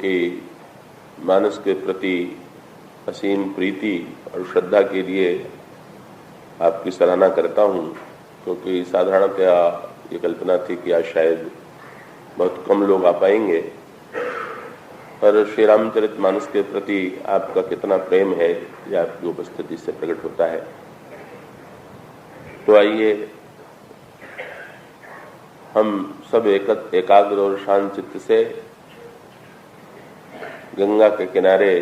उनकी मानस के प्रति असीम प्रीति और श्रद्धा के लिए आपकी सराहना करता हूँ, क्योंकि साधारणतया ये कल्पना थी कि आज शायद बहुत कम लोग आ पाएंगे, पर श्री रामचरितमानस के प्रति आपका कितना प्रेम है यह आपकी उपस्थिति से प्रकट होता है। तो आइए हम सब एकाग्र और शांत चित्त से गंगा के किनारे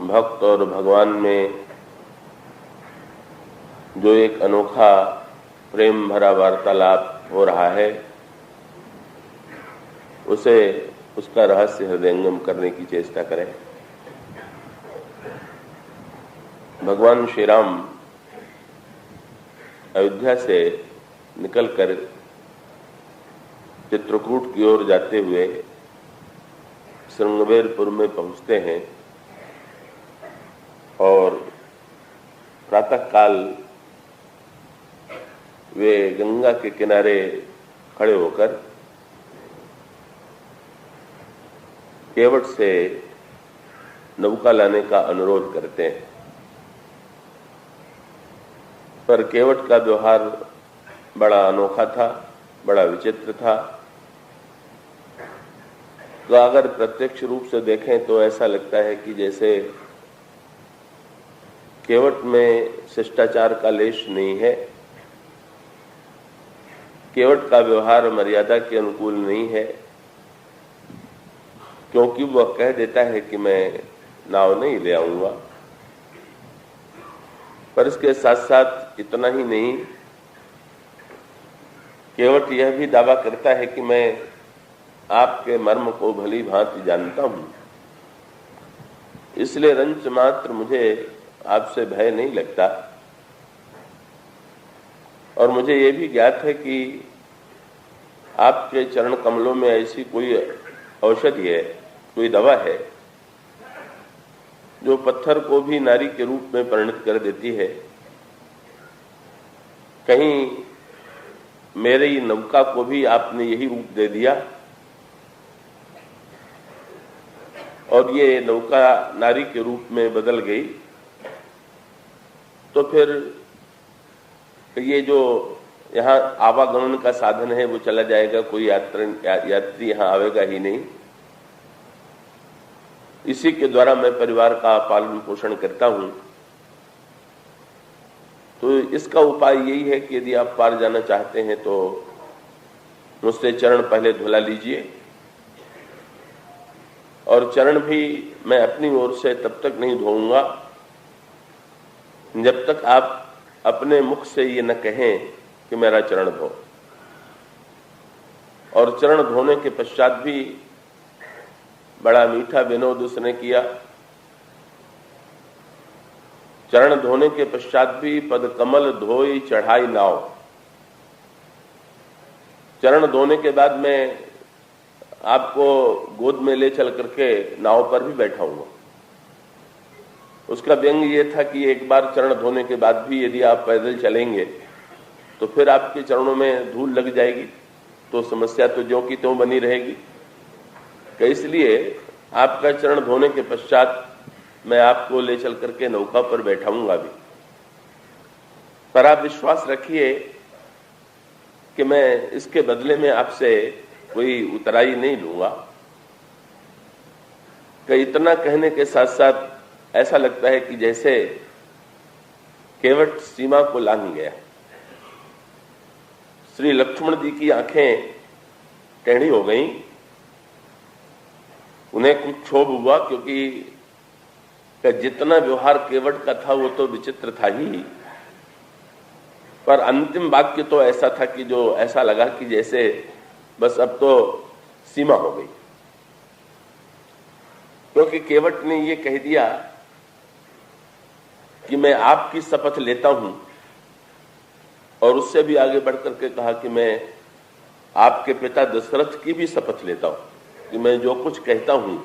भक्त और भगवान में जो एक अनोखा प्रेम भरा वार्तालाप हो रहा है उसका रहस्य हृदयंगम करने की चेष्टा करें। भगवान श्री राम अयोध्या से निकलकर चित्रकूट की ओर जाते हुए श्रृंगवेरपुर में पहुंचते हैं और प्रातःकाल वे गंगा के किनारे खड़े होकर केवट से नौका लाने का अनुरोध करते हैं, पर केवट का व्यवहार बड़ा अनोखा था, बड़ा विचित्र था। तो अगर प्रत्यक्ष रूप से देखें तो ऐसा लगता है कि जैसे केवट में शिष्टाचार का लेश नहीं है, केवट का व्यवहार मर्यादा के अनुकूल नहीं है, क्योंकि वह कह देता है कि मैं नाव नहीं ले आऊंगा। पर इसके साथ साथ इतना ही नहीं, केवट यह भी दावा करता है कि मैं आपके मर्म को भली भांति जानता हूं, इसलिए रंच मात्र मुझे आपसे भय नहीं लगता। और मुझे ये भी ज्ञात है कि आपके चरण कमलों में ऐसी कोई औषधि है, कोई दवा है जो पत्थर को भी नारी के रूप में परिणत कर देती है। कहीं मेरी नौका को भी आपने यही रूप दे दिया और ये नौका नारी के रूप में बदल गई, तो फिर ये जो यहाँ आवागमन का साधन है वो चला जाएगा, कोई यात्री यहाँ आवेगा ही नहीं। इसी के द्वारा मैं परिवार का पालन पोषण करता हूं। तो इसका उपाय यही है कि यदि आप पार जाना चाहते हैं तो मुझसे चरण पहले धुला लीजिए, और चरण भी मैं अपनी ओर से तब तक नहीं धोऊंगा जब तक आप अपने मुख से ये न कहें कि मेरा चरण धो। और चरण धोने के पश्चात भी बड़ा मीठा विनोद उसने किया। चरण धोने के पश्चात भी पद कमल धोई चढ़ाई नाव। चरण धोने के बाद मैं आपको गोद में ले चल करके नाव पर भी बैठाऊंगा। उसका व्यंग ये था कि एक बार चरण धोने के बाद भी यदि आप पैदल चलेंगे तो फिर आपके चरणों में धूल लग जाएगी, तो समस्या तो ज्यों की त्यों बनी रहेगी। इसलिए आपका चरण धोने के पश्चात मैं आपको ले चल करके नौका पर बैठाऊंगा भी, पर आप विश्वास रखिए कि मैं इसके बदले में आपसे कोई उतराई नहीं लूंगा। कि इतना कहने के साथ साथ ऐसा लगता है कि जैसे केवट सीमा को लांघ गया। श्री लक्ष्मण जी की आंखें टेढ़ी हो गईं, उन्हें कुछ क्षोभ हुआ, क्योंकि जितना व्यवहार केवट का था वो तो विचित्र था ही, पर अंतिम वाक्य तो ऐसा था कि जो ऐसा लगा कि जैसे बस अब तो सीमा हो गई। क्योंकि केवट ने ये कह दिया कि मैं आपकी शपथ लेता हूं, और उससे भी आगे बढ़कर के कहा कि मैं आपके पिता दशरथ की भी शपथ लेता हूं कि मैं जो कुछ कहता हूं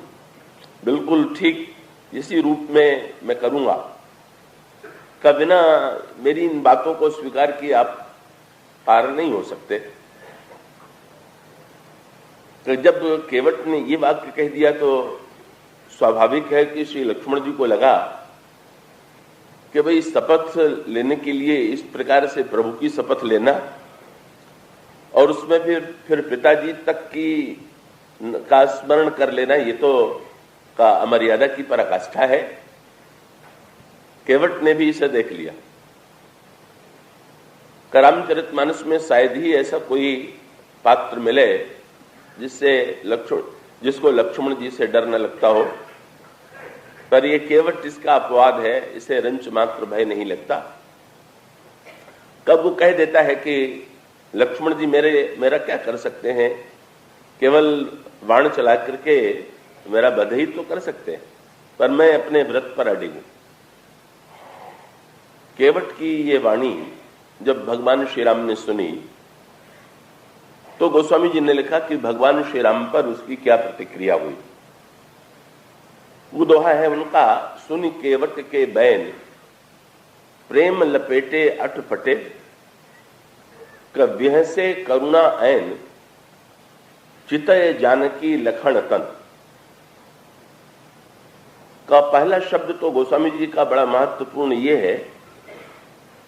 बिल्कुल ठीक इसी रूप में मैं करूंगा। का बिना मेरी इन बातों को स्वीकार किए आप पार नहीं हो सकते। तो जब केवट ने ये वाक्य कह दिया तो स्वाभाविक है कि श्री लक्ष्मण जी को लगा कि भाई शपथ लेने के लिए इस प्रकार से प्रभु की शपथ लेना और उसमें फिर पिताजी तक की का स्मरण कर लेना, ये तो का अमर्यादा की पराकाष्ठा है। केवट ने भी इसे देख लिया। रामचरितमानस में शायद ही ऐसा कोई पात्र मिले जिसको लक्ष्मण जी से डर न लगता हो, पर ये केवट इसका अपवाद है, इसे रंच मात्र भय नहीं लगता। कब वो कह देता है कि लक्ष्मण जी मेरा क्या कर सकते हैं, केवल बाण चला करके मेरा वध ही तो कर सकते हैं, पर मैं अपने व्रत पर अडिग हूं। केवट की ये वाणी जब भगवान श्री राम ने सुनी तो गोस्वामी जी ने लिखा कि भगवान श्री राम पर उसकी क्या प्रतिक्रिया हुई। वो दोहा है उनका, सुन केवट के बैन प्रेम लपेटे अठ फटे, कव्य से करुणा ऐन चितय जानकी लखन तन। का पहला शब्द तो गोस्वामी जी का बड़ा महत्वपूर्ण ये है,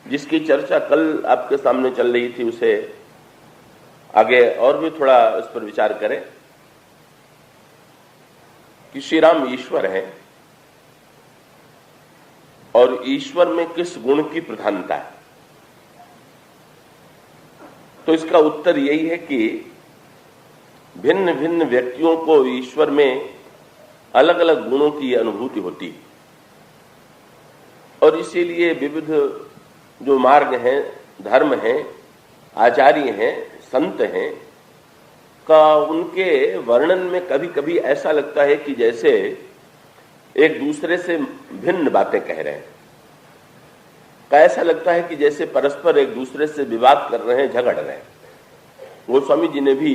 जिसकी चर्चा कल आपके सामने चल रही थी, उसे आगे और भी थोड़ा इस पर विचार करें कि श्री राम ईश्वर है और ईश्वर में किस गुण की प्रधानता है। तो इसका उत्तर यही है कि भिन्न भिन्न व्यक्तियों को ईश्वर में अलग अलग गुणों की अनुभूति होती है और इसीलिए विविध जो मार्ग हैं, धर्म हैं, आचार्य हैं, संत हैं का उनके वर्णन में कभी कभी ऐसा लगता है कि जैसे एक दूसरे से भिन्न बातें कह रहे हैं, का ऐसा लगता है कि जैसे परस्पर एक दूसरे से विवाद कर रहे हैं, झगड़ रहे हैं। गोस्वामी जी ने भी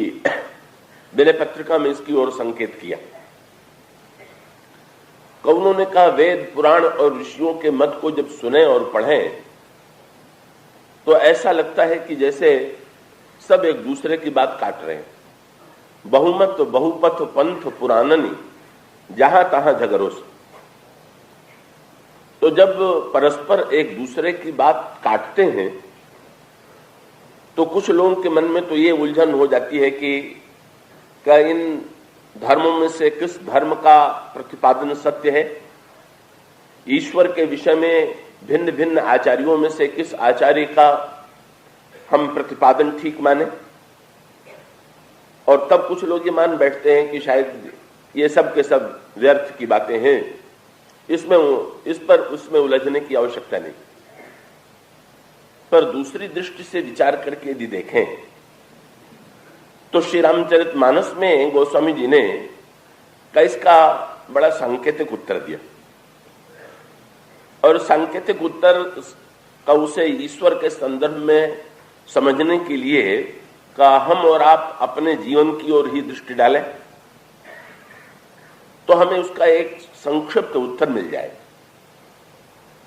विनय पत्रिका में इसकी ओर संकेत किया। कौनों ने कहा वेद पुराण और ऋषियों के मत को जब सुने और पढ़ें तो ऐसा लगता है कि जैसे सब एक दूसरे की बात काट रहे हैं। बहुमत बहुपथ पंथ पुराणनी जहां तहां झगड़ोस। तो जब परस्पर एक दूसरे की बात काटते हैं तो कुछ लोगों के मन में तो ये उलझन हो जाती है कि क्या इन धर्मों में से किस धर्म का प्रतिपादन सत्य है, ईश्वर के विषय में भिन्न भिन्न आचार्यों में से किस आचार्य का हम प्रतिपादन ठीक माने। और तब कुछ लोग ये मान बैठते हैं कि शायद ये सब के सब व्यर्थ की बातें हैं, उसमें उलझने की आवश्यकता नहीं। पर दूसरी दृष्टि से विचार करके यदि देखें तो श्री रामचरितमानस में गोस्वामी जी ने इसका बड़ा सांकेतिक उत्तर दिया और सांकेतिक उत्तर का उसे ईश्वर के संदर्भ में समझने के लिए का हम और आप अपने जीवन की ओर ही दृष्टि डालें तो हमें उसका एक संक्षिप्त उत्तर मिल जाए।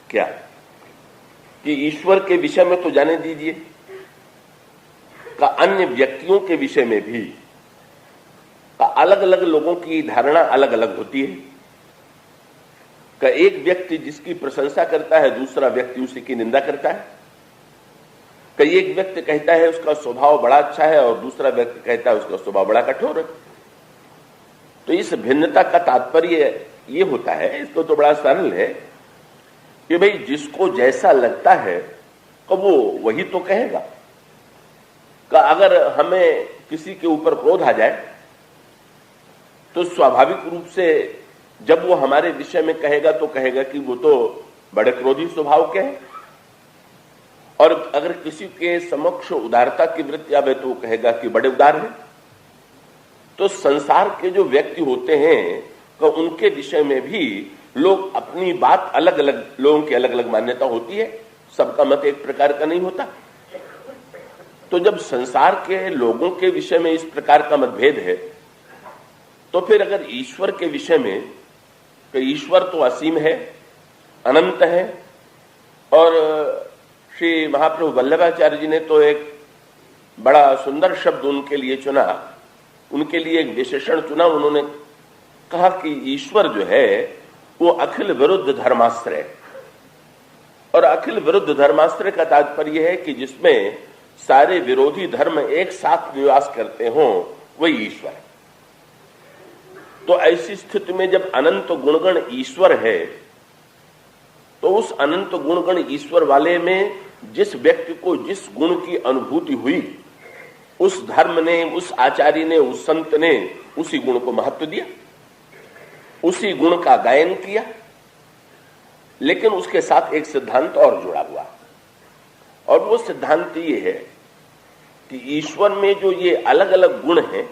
क्या कि ईश्वर के विषय में तो जाने दीजिए, का अन्य व्यक्तियों के विषय में भी का अलग अलग लोगों की धारणा अलग अलग होती है। का एक व्यक्ति जिसकी प्रशंसा करता है, दूसरा व्यक्ति उसी की निंदा करता है। कई एक व्यक्ति कहता है उसका स्वभाव बड़ा अच्छा है और दूसरा व्यक्ति कहता है उसका स्वभाव बड़ा कठोर है। तो इस भिन्नता का तात्पर्य ये होता है, इसको तो बड़ा सरल है कि भाई जिसको जैसा लगता है तो वो वही तो कहेगा। का अगर हमें किसी के ऊपर क्रोध आ जाए तो स्वाभाविक रूप से जब वो हमारे विषय में कहेगा तो कहेगा कि वो तो बड़े क्रोधी स्वभाव के हैं, और अगर किसी के समक्ष उदारता की वृत्ति आवे तो वो कहेगा कि बड़े उदार हैं। तो संसार के जो व्यक्ति होते हैं तो उनके विषय में भी लोग अपनी बात अलग अलग, लोगों की अलग अलग मान्यता होती है, सबका मत एक प्रकार का नहीं होता। तो जब संसार के लोगों के विषय में इस प्रकार का मतभेद है तो फिर अगर ईश्वर के विषय में, तो ईश्वर तो असीम है, अनंत है। और श्री महाप्रभु वल्लभाचार्य जी ने तो एक बड़ा सुंदर शब्द उनके लिए चुना उनके लिए एक विशेषण चुना। उन्होंने कहा कि ईश्वर जो है वो अखिल विरुद्ध धर्माश्रय, और अखिल विरुद्ध धर्माश्रय का तात्पर्य है कि जिसमें सारे विरोधी धर्म एक साथ निवास करते हों, वही ईश्वर है। तो ऐसी स्थिति में जब अनंत गुणगण ईश्वर है, तो उस अनंत गुणगण ईश्वर वाले में जिस व्यक्ति को जिस गुण की अनुभूति हुई, उस धर्म ने, उस आचार्य ने, उस संत ने उसी गुण को महत्व दिया, उसी गुण का गायन किया। लेकिन उसके साथ एक सिद्धांत और जुड़ा हुआ, और वो सिद्धांत ये है कि ईश्वर में जो ये अलग अलग गुण हैं,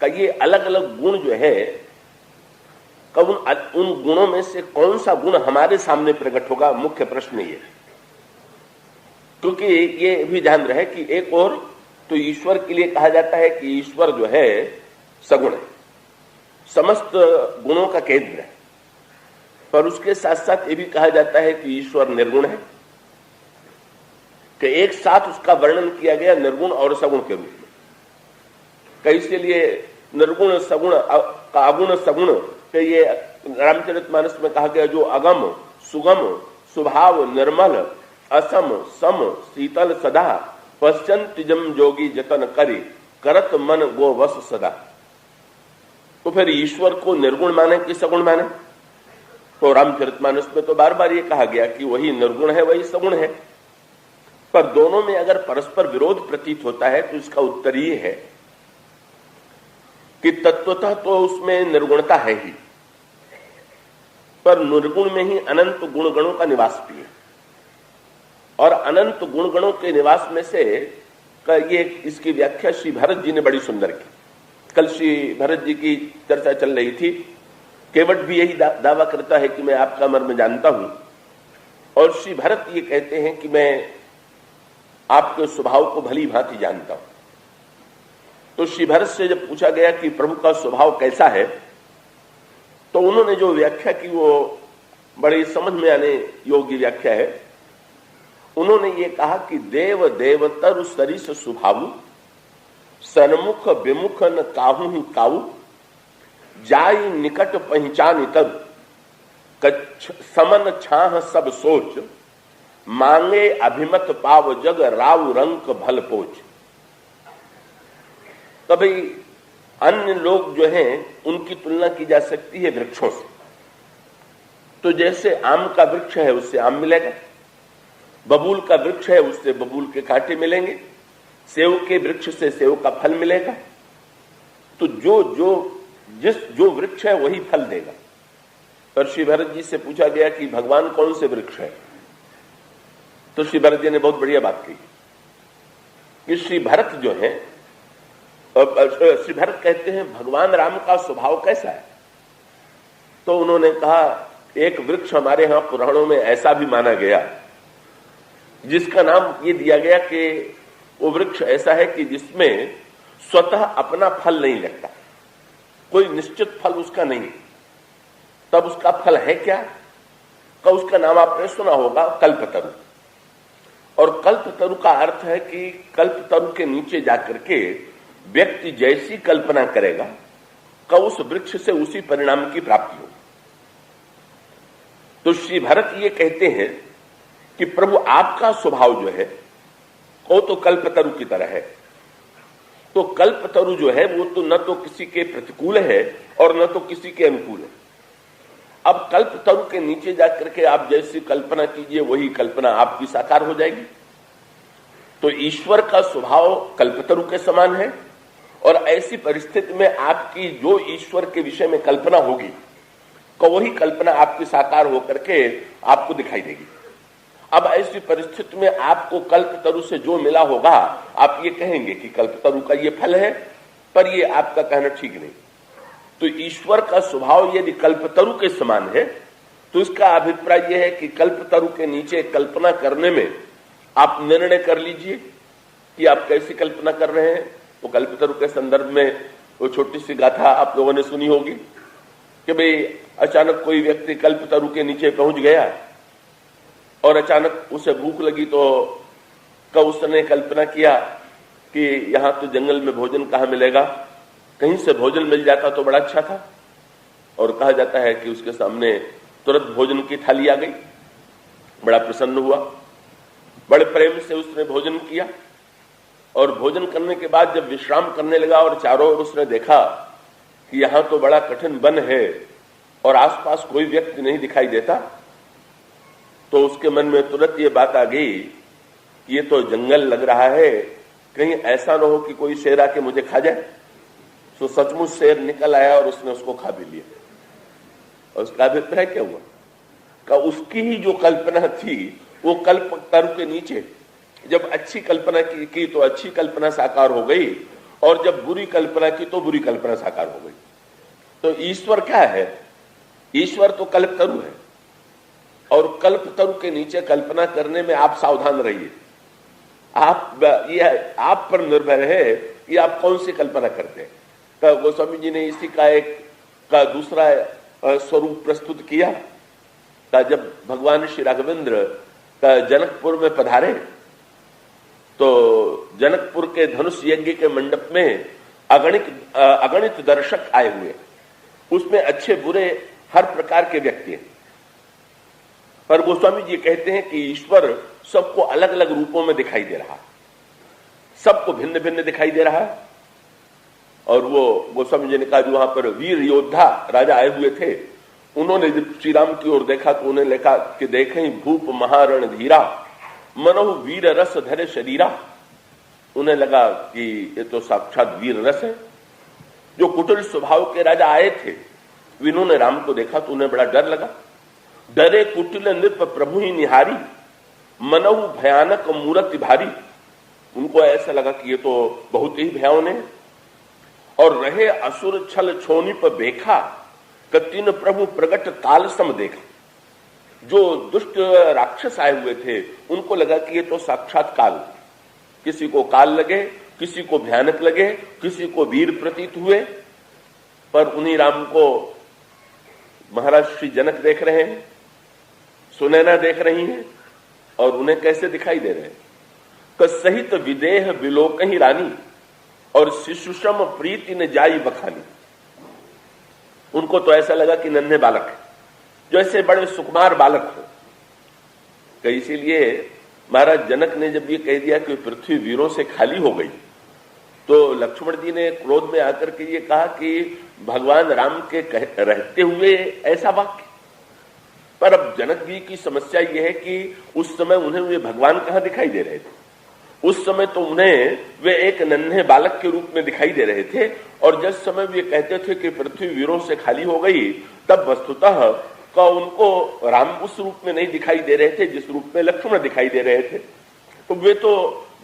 का ये अलग अलग गुण जो है, उन गुणों में से कौन सा गुण हमारे सामने प्रकट होगा, मुख्य प्रश्न ये है। क्योंकि ये भी ध्यान रहे कि एक और तो ईश्वर के लिए कहा जाता है कि ईश्वर जो है सगुण है, समस्त गुणों का केंद्र है, पर उसके साथ साथ ये भी कहा जाता है कि ईश्वर निर्गुण है, कि एक साथ उसका वर्णन किया गया निर्गुण और सगुण के रूप में। कैसे लिए निर्गुण सगुण का अगुण सगुण के ये रामचरितमानस में कहा गया, जो अगम सुगम स्वभाव निर्मल असम सम शीतल सदा पश्चंत जम जोगी जतन करी करत मन गो वस सदा। तो फिर ईश्वर को निर्गुण माने कि सगुण माने? तो रामचरितमानस में तो बार बार ये कहा गया कि वही निर्गुण है, वही सगुण है। पर दोनों में अगर परस्पर विरोध प्रतीत होता है तो इसका उत्तर ये है कि तत्वतः तो उसमें निर्गुणता है ही, पर निर्गुण में ही अनंत गुणगणों का निवास भी है। और अनंत गुणगणों के निवास में से ये इसकी व्याख्या श्री भरत जी ने बड़ी सुंदर की। कल श्री भरत जी की चर्चा चल रही थी। केवट भी यही दावा करता है कि मैं आपका मर्म जानता हूं, और श्री भरत ये कहते हैं कि मैं आपके स्वभाव को भली भांति जानता हूं। तो श्री भरत से जब पूछा गया कि प्रभु का स्वभाव कैसा है, तो उन्होंने जो व्याख्या की वो बड़ी समझ में आने योग्य व्याख्या है। उन्होंने ये कहा कि देव देवतर सरिस स्वभाव सन्मुख विमुख न काहू ही काऊ जाई निकट पहचान तर समन छाह सब सोच मांगे अभिमत पाव जग राव रंक भल पोच। तो भाई अन्य लोग जो हैं उनकी तुलना की जा सकती है वृक्षों से। तो जैसे आम का वृक्ष है उससे आम मिलेगा, बबूल का वृक्ष है उससे बबूल के कांटे मिलेंगे, सेव के वृक्ष से सेव का फल मिलेगा। तो जो वृक्ष है वही फल देगा। पर श्री भरत जी से पूछा गया कि भगवान कौन से वृक्ष है, तो श्री भरत जी ने बहुत बढ़िया बात कही कि श्री भरत जो है, श्री भरत कहते हैं भगवान राम का स्वभाव कैसा है। तो उन्होंने कहा एक वृक्ष हमारे यहां पुराणों में ऐसा भी माना गया जिसका नाम ये दिया गया कि वो वृक्ष ऐसा है कि जिसमें स्वतः अपना फल नहीं लगता, कोई निश्चित फल उसका नहीं। तब उसका फल है क्या? का उसका नाम आपने सुना होगा, कल्पतरु। और कल्पतरु का अर्थ है कि कल्पतरु के नीचे जाकर के व्यक्ति जैसी कल्पना करेगा का उस वृक्ष से उसी परिणाम की प्राप्ति हो। तो श्री भरत ये कहते हैं कि प्रभु आपका स्वभाव जो है वो तो कल्पतरु की तरह है। तो कल्पतरु जो है वो तो न तो किसी के प्रतिकूल है और न तो किसी के अनुकूल है। अब कल्पतरु के नीचे जाकर के आप जैसी कल्पना कीजिए वही कल्पना आपकी साकार हो जाएगी। तो ईश्वर का स्वभाव कल्पतरु के समान है, और ऐसी परिस्थिति में आपकी जो ईश्वर के विषय में कल्पना होगी तो वही कल्पना आपकी साकार होकर के आपको दिखाई देगी। अब ऐसी परिस्थिति में आपको कल्पतरु से जो मिला होगा आप ये कहेंगे कि कल्पतरु का ये फल है, पर ये आपका कहना ठीक नहीं। तो ईश्वर का स्वभाव यदि कल्पतरु के समान है तो इसका अभिप्राय यह है कि कल्पतरु के नीचे कल्पना करने में आप निर्णय कर लीजिए कि आप कैसी कल्पना कर रहे हैं। तो कल्पतरु के संदर्भ में वो छोटी सी गाथा आप लोगों ने सुनी होगी कि भाई अचानक कोई व्यक्ति कल्पतरु के नीचे पहुंच गया और अचानक उसे भूख लगी, तो उसने कल्पना किया कि यहां तो जंगल में भोजन कहां मिलेगा, कहीं से भोजन मिल जाता तो बड़ा अच्छा था। और कहा जाता है कि उसके सामने तुरंत भोजन की थाली आ गई, बड़ा प्रसन्न हुआ, बड़े प्रेम से उसने भोजन किया। और भोजन करने के बाद जब विश्राम करने लगा और चारों ओर उसने देखा कि यहां तो बड़ा कठिन वन है और आसपास कोई व्यक्ति नहीं दिखाई देता, तो उसके मन में तुरंत ये बात आ गई कि ये तो जंगल लग रहा है, कहीं ऐसा ना हो कि कोई शेर आके मुझे खा जाए। तो सचमुच शेर निकल आया और उसने उसको खा भी लिया। और उसका अभिप्राय क्या हुआ कि उसकी ही जो कल्पना थी वो कल्प तरु के नीचे, जब अच्छी कल्पना की तो अच्छी कल्पना साकार हो गई, और जब बुरी कल्पना की तो बुरी कल्पना साकार हो गई। तो ईश्वर क्या है? ईश्वर तो कल्प तरु है, और कल्प तरु के नीचे कल्पना करने में आप सावधान रहिए। ये आप पर निर्भर है कि आप कौन सी कल्पना करते हैं। तो गोस्वामी जी ने इसी का दूसरा स्वरूप प्रस्तुत किया। जब भगवान श्री राघवेंद्र जनकपुर में पधारे तो जनकपुर के धनुष यज्ञ के मंडप में अगणित दर्शक आए हुए, उसमें अच्छे बुरे हर प्रकार के व्यक्ति हैं। पर गोस्वामी जी कहते हैं कि ईश्वर सबको अलग अलग रूपों में दिखाई दे रहा है, सबको भिन्न भिन्न दिखाई दे रहा है। और वो गोस्वामी जी ने कहा जो वहां पर वीर योद्धा राजा आए हुए थे, उन्होंने जब श्री राम की ओर देखा तो उन्हें लिखा कि देखें भूप महारण धीरा, मनोह वीर रस धरे शरीरा। उन्हें लगा कि ये तो साक्षात वीर रस है। जो कुटिल स्वभाव के राजा आए थे, इन्होंने राम को देखा तो उन्हें बड़ा डर लगा। डरे कुटिल नृप प्रभु ही निहारी, मनोह भयानक मूर्ति भारी। उनको ऐसा लगा कि ये तो बहुत ही भयावन है। और रहे असुर छल छोनी पर बेखा, कतिन प्रभु प्रगट काल सम देखा। जो दुष्ट राक्षस आए हुए थे उनको लगा कि ये तो साक्षात काल, किसी को काल लगे, किसी को भयानक लगे, किसी को वीर प्रतीत हुए। पर उन्हीं राम को महाराज श्री जनक देख रहे हैं, सुनैना देख रही हैं, और उन्हें कैसे दिखाई दे रहे हैं कि सहित विदेह विलोक ही रानी, और शिशुषम प्रीति ने जाई बखानी। उनको तो ऐसा लगा कि नन्हे बालक है, जैसे बड़े सुकुमार बालक हो। तो इसीलिए महाराज जनक ने जब ये कह दिया कि पृथ्वी वीरों से खाली हो गई, तो लक्ष्मण जी ने क्रोध में आकर के ये कहा कि भगवान राम के रहते हुए ऐसा वाक्य। पर अब जनक जी की समस्या यह है कि उस समय उन्हें वे भगवान कहां दिखाई दे रहे थे। उस समय तो उन्हें वे एक नन्हे बालक के रूप में दिखाई दे रहे थे, और जिस समय वे कहते थे कि पृथ्वी वीरों से खाली हो गई, तब वस्तुतः का उनको राम उस रूप में नहीं दिखाई दे रहे थे जिस रूप में लक्ष्मण दिखाई दे रहे थे। तो वे तो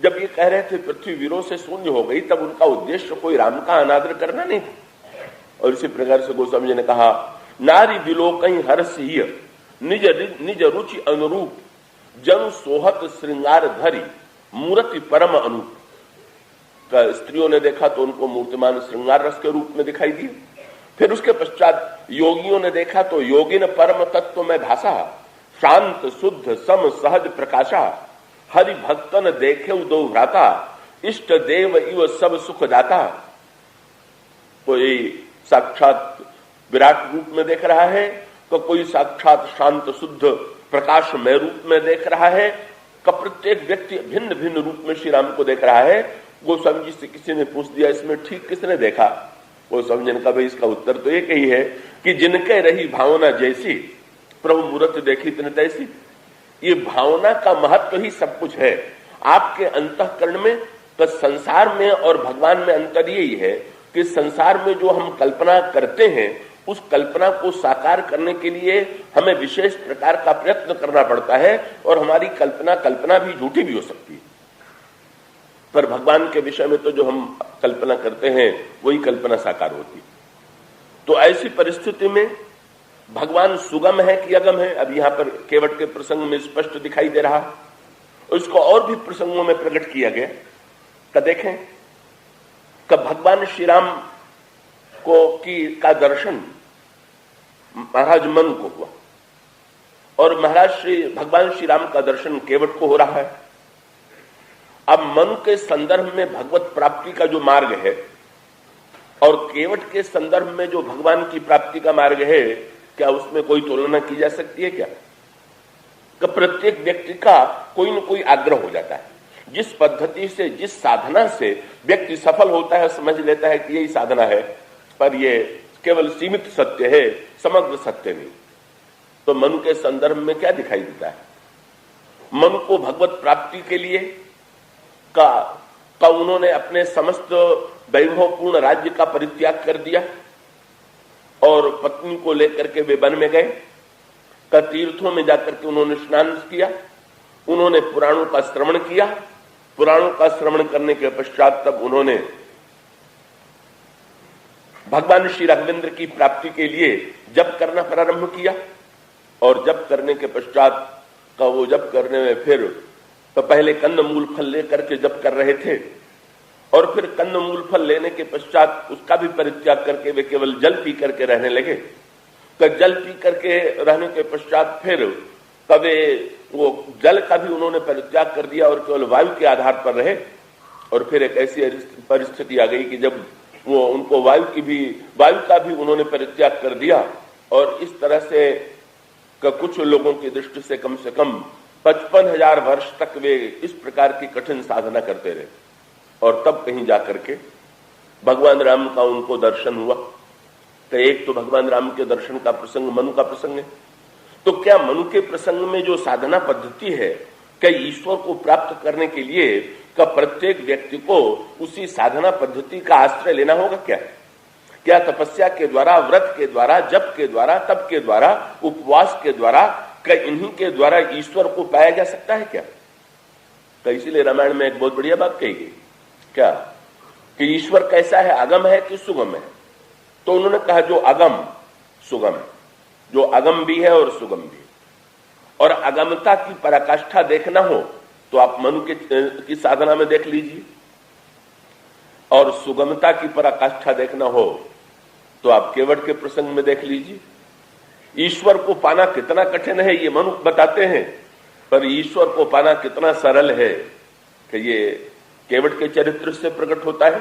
जब ये कह रहे थे पृथ्वी वीरों से शून्य हो गई, तब उनका उद्देश्य कोई राम का अनादर करना नहीं था। और इसी प्रकार से गोस्वामी जी ने कहा, नारी विलोकहि हर्षिय निज रुचि अनुरूप, जन सोहत श्रृंगार धरी मूर्ति परम अनूप। स्त्रियों ने देखा तो उनको मूर्तिमान श्रृंगार रस के रूप में दिखाई दिए। फिर उसके पश्चात योगियों ने देखा तो योगिन परम तत्व में भाषा, शांत शुद्ध सम सहज प्रकाशा, हरि भक्तन देखे दो भ्राता, इष्ट देव इव सब सुख दाता। कोई साक्षात विराट रूप में देख रहा है, तो कोई साक्षात शांत शुद्ध प्रकाशमय रूप में देख रहा है। का प्रत्येक व्यक्ति भिन्न भिन्न रूप में श्री राम को देख रहा है। गोस्वामी जी से किसी ने पूछ दिया इसमें ठीक किसने देखा? गोस्वामी जी ने कहा भाई इसका उत्तर तो एक ही है कि जिनके रही भावना जैसी, प्रभु मूर्ति देखी तिन तैसी। ये भावना का महत्व ही सब कुछ है आपके अंतःकरण में। तो संसार में और भगवान में अंतर यही है कि संसार में जो हम कल्पना करते हैं, उस कल्पना को साकार करने के लिए हमें विशेष प्रकार का प्रयत्न करना पड़ता है, और हमारी कल्पना भी झूठी भी हो सकती है। पर भगवान के विषय में तो जो हम कल्पना करते हैं वही कल्पना साकार होती है। तो ऐसी परिस्थिति में भगवान सुगम है कि अगम है, अब यहां पर केवट के प्रसंग में स्पष्ट दिखाई दे रहा। उसको और भी प्रसंगों में प्रकट किया गया। तो देखें कि भगवान श्री राम का दर्शन महाराज मन को हुआ, और भगवान श्री राम का दर्शन केवट को हो रहा है। अब मन के संदर्भ में भगवत प्राप्ति का जो मार्ग है और केवट के संदर्भ में जो भगवान की प्राप्ति का मार्ग है, क्या उसमें कोई तुलना की जा सकती है क्या? कि प्रत्येक व्यक्ति का कोई न कोई आग्रह हो जाता है। जिस पद्धति से, जिस साधना से व्यक्ति सफल होता है, समझ लेता है कि यही साधना है, पर ये केवल सीमित सत्य है, समग्र सत्य नहीं। तो मन के संदर्भ में क्या दिखाई देता है? मन को भगवत प्राप्ति के लिए का उन्होंने अपने समस्त वैभवपूर्ण राज्य का परित्याग कर दिया और पत्नी को लेकर के वे वन में गए। का तीर्थों में जाकर के उन्होंने स्नान किया, उन्होंने पुराणों का श्रवण किया। पुराणों का श्रवण करने के पश्चात तब उन्होंने भगवान श्री राघवेंद्र की प्राप्ति के लिए जप करना प्रारंभ किया और जप करने के पश्चात का वो जप करने में फिर तो पहले कंदमूल फल लेकर के जप कर रहे थे और फिर कंदमूल फल लेने के पश्चात उसका भी परित्याग करके वे केवल जल पी करके रहने लगे। तो जल पी करके रहने के पश्चात फिर कभी वो जल का भी उन्होंने परित्याग कर दिया और केवल वायु के आधार पर रहे। और फिर एक ऐसी परिस्थिति आ गई कि जब वो उनको वायु का भी उन्होंने परित्याग कर दिया और इस तरह से कुछ लोगों की दृष्टि से कम 55,000 वर्ष तक वे इस प्रकार की कठिन साधना करते रहे और तब कहीं जाकर के भगवान राम का उनको दर्शन हुआ। तो एक तो भगवान राम के दर्शन का प्रसंग मनु का प्रसंग है। तो क्या मनु के प्रसंग में जो साधना पद्धति है, क्या ईश्वर को प्राप्त करने के लिए का प्रत्येक व्यक्ति को उसी साधना पद्धति का आश्रय लेना होगा? क्या तपस्या के द्वारा, व्रत के द्वारा, जप के द्वारा, तप के द्वारा, उपवास के द्वारा, क्या इन्हीं के द्वारा ईश्वर को पाया जा सकता है क्या? तो इसीलिए रामायण में एक बहुत बढ़िया बात कही गई, क्या कि ईश्वर कैसा है, अगम है कि सुगम है? तो उन्होंने कहा जो अगम सुगम है, जो अगम भी है और सुगम भी है। और अगमता की पराकाष्ठा देखना हो तो आप मनु की साधना में देख लीजिए, और सुगमता की पराकाष्ठा देखना हो तो आप केवट के प्रसंग में देख लीजिए। ईश्वर को पाना कितना कठिन है ये मनु बताते हैं, पर ईश्वर को पाना कितना सरल है कि ये केवट के चरित्र से प्रकट होता है।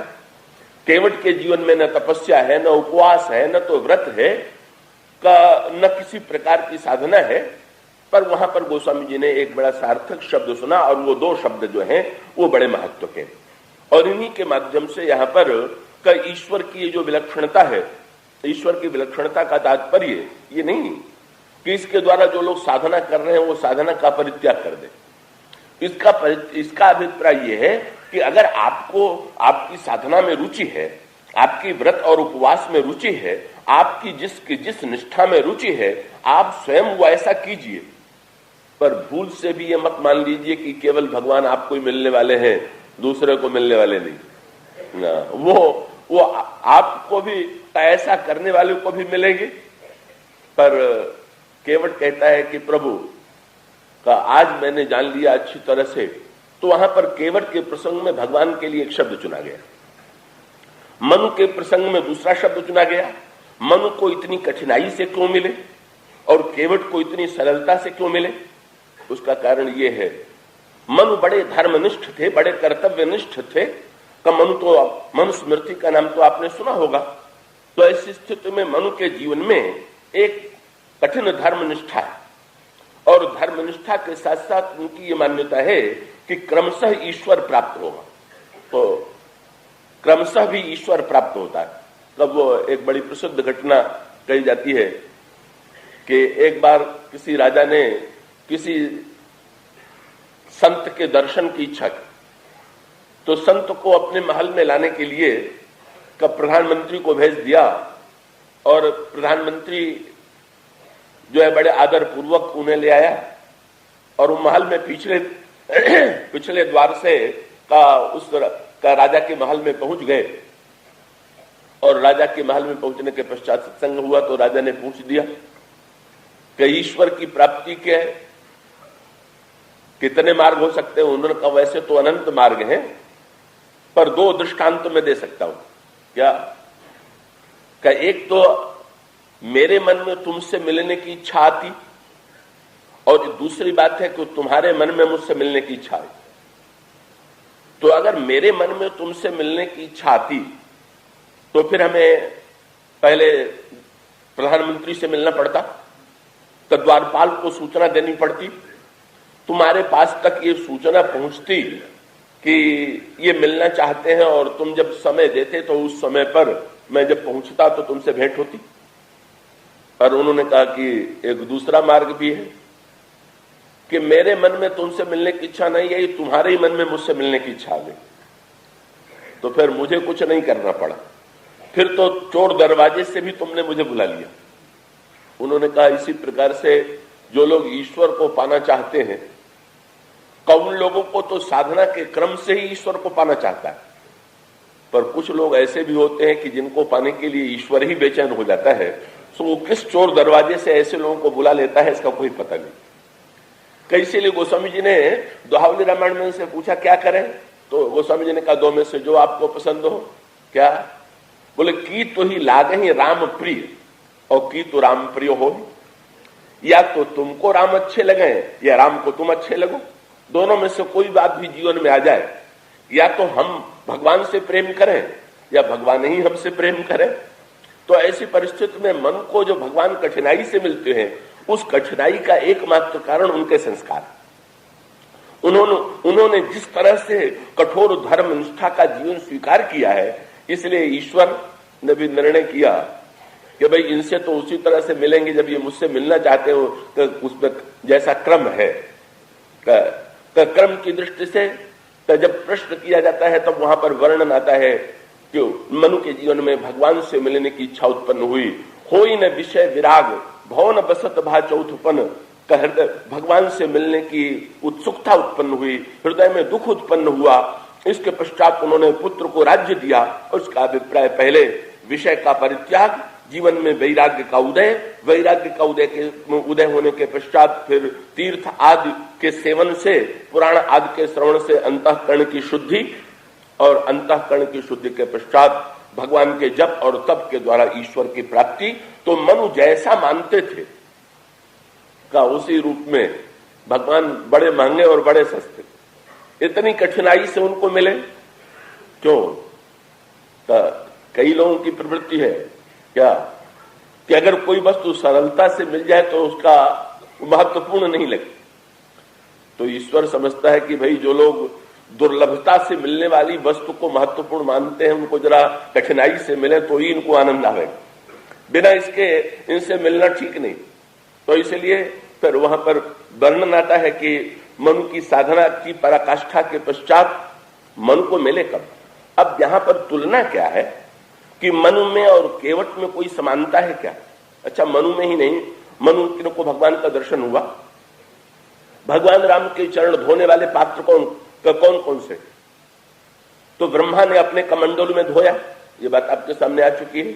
केवट के जीवन में न तपस्या है, न उपवास है, न तो व्रत है, न किसी प्रकार की साधना है, पर वहां पर गोस्वामी जी ने एक बड़ा सार्थक शब्द सुना और वो 2 शब्द जो हैं वो बड़े महत्व के, और इन्हीं के माध्यम से यहां पर ईश्वर की जो विलक्षणता है, ईश्वर की विलक्षणता का तात्पर्य ये नहीं कि इसके द्वारा जो लोग साधना कर रहे हैं वो साधना का परित्याग कर दे। इसका अभिप्राय ये है कि अगर आपको आपकी साधना में रुचि है, आपकी व्रत और उपवास में रुचि है, आपकी जिस निष्ठा में रुचि है, आप स्वयं वो ऐसा कीजिए, पर भूल से भी ये मत मान लीजिए कि केवल भगवान आपको ही मिलने वाले हैं, दूसरे को मिलने वाले नहीं ना। वो आपको भी ऐसा करने वाले को भी मिलेंगे। पर केवट कहता है कि प्रभु का आज मैंने जान लिया अच्छी तरह से, तो वहां पर केवट के प्रसंग में भगवान के लिए एक शब्द चुना गया, मनु के प्रसंग में दूसरा शब्द चुना गया। मनु को इतनी कठिनाई से क्यों मिले और केवट को इतनी सरलता से क्यों मिले? उसका कारण ये है, मनु बड़े धर्मनिष्ठ थे, बड़े कर्तव्यनिष्ठ थे। मनुस्मृति का नाम तो आपने सुना होगा। तो ऐसी स्थिति में मनु के जीवन में एक कठिन धर्मनिष्ठा है, और धर्मनिष्ठा के साथ साथ उनकी ये मान्यता है कि क्रमशः ईश्वर प्राप्त होगा। तो क्रमशः भी ईश्वर प्राप्त होता है। तब वो एक बड़ी प्रसिद्ध घटना कही जाती है कि एक बार किसी राजा ने किसी संत के दर्शन की इच्छा की, तो संत को अपने महल में लाने के लिए प्रधानमंत्री को भेज दिया, और प्रधानमंत्री जो है बड़े आदर पूर्वक उन्हें ले आया, और वो महल में पिछले द्वार से राजा के महल में पहुंच गए। और राजा के महल में पहुंचने के पश्चात सत्संग हुआ, तो राजा ने पूछ दिया कि ईश्वर की प्राप्ति क्या है, कितने मार्ग हो सकते हैं? उन्होंने कहा वैसे तो अनंत मार्ग हैं, पर 2 दृष्टांत मैं दे सकता हूं। क्या एक तो मेरे मन में तुमसे मिलने की इच्छा आती, और दूसरी बात है कि तुम्हारे मन में मुझसे मिलने की इच्छा है। तो अगर मेरे मन में तुमसे मिलने की इच्छा आती तो फिर हमें पहले प्रधानमंत्री से मिलना पड़ता, तो द्वारपाल को सूचना देनी पड़ती, तुम्हारे पास तक ये सूचना पहुंचती कि ये मिलना चाहते हैं, और तुम जब समय देते तो उस समय पर मैं जब पहुंचता तो तुमसे भेंट होती। और उन्होंने कहा कि एक दूसरा मार्ग भी है कि मेरे मन में तुमसे मिलने की इच्छा नहीं है, तुम्हारे ही मन में मुझसे मिलने की इच्छा आ गई, तो फिर मुझे कुछ नहीं करना पड़ा, फिर तो चोर दरवाजे से भी तुमने मुझे बुला लिया। उन्होंने कहा इसी प्रकार से जो लोग ईश्वर को पाना चाहते हैं, कौन लोगों को तो साधना के क्रम से ही ईश्वर को पाना चाहता है, पर कुछ लोग ऐसे भी होते हैं कि जिनको पाने के लिए ईश्वर ही बेचैन हो जाता है, तो वो किस चोर दरवाजे से ऐसे लोगों को बुला लेता है इसका कोई पता नहीं। कैसे लिए गोस्वामी जी ने दोहावली रामायण में से पूछा क्या करें, तो गोस्वामी जी ने कहा दो में से जो आपको पसंद हो। क्या बोले, की तो ही लागे ही राम प्रिय और की तो राम प्रिय हो, या तो तुमको राम अच्छे लगे या राम को तुम अच्छे लगो, दोनों में से कोई बात भी जीवन में आ जाए, या तो हम भगवान से प्रेम करें या भगवान ही हमसे प्रेम करें। तो ऐसी परिस्थिति में मन को जो भगवान कठिनाई से मिलते हैं, उस कठिनाई का एकमात्र कारण उनके संस्कार। उन्होंने जिस तरह से कठोर धर्म निष्ठा का जीवन स्वीकार किया है, इसलिए ईश्वर ने भी निर्णय किया कि भाई इनसे तो उसी तरह से मिलेंगे जब ये मुझसे मिलना चाहते हो, तो उसमें जैसा क्रम है, तो क्रम की दृष्टि से तो जब प्रश्न किया जाता है तब वहां पर वर्णन आता है कि मनु के जीवन में भगवान से मिलने की इच्छा उत्पन्न हुई। होई न विषय विराग भवन बसत भा चौथपन, भगवान से मिलने की उत्सुकता उत्पन्न हुई, हृदय में दुख उत्पन्न हुआ। इसके पश्चात उन्होंने पुत्र को राज्य दिया, और उसका अभिप्राय पहले विषय का परित्याग, जीवन में वैराग्य का उदय, वैराग्य का उदय होने के पश्चात फिर तीर्थ आदि के सेवन से, पुराण आदि के श्रवण से अंतःकरण की शुद्धि, और अंतःकरण की शुद्धि के पश्चात भगवान के जप और तप के द्वारा ईश्वर की प्राप्ति। तो मनु जैसा मानते थे का उसी रूप में भगवान बड़े महंगे और बड़े सस्ते, इतनी कठिनाई से उनको मिले क्यों? कई लोगों की प्रवृत्ति है क्या कि अगर कोई वस्तु सरलता से मिल जाए तो उसका महत्वपूर्ण नहीं लगे। तो ईश्वर समझता है कि भाई जो लोग दुर्लभता से मिलने वाली वस्तु को महत्वपूर्ण मानते हैं, उनको जरा कठिनाई से मिले तो ही इनको आनंद आवे, बिना इसके इनसे मिलना ठीक नहीं। तो इसलिए फिर वहां पर वर्णन आता है कि मनु की साधना की पराकाष्ठा के पश्चात मन को मिले कब। अब यहां पर तुलना क्या है कि मनु में और केवट में कोई समानता है क्या? अच्छा, मनु में ही नहीं, मनु को भगवान का दर्शन हुआ। भगवान राम के चरण धोने वाले पात्र कौन कौन से? तो ब्रह्मा ने अपने कमंडल में धोया, ये बात आपके सामने आ चुकी है।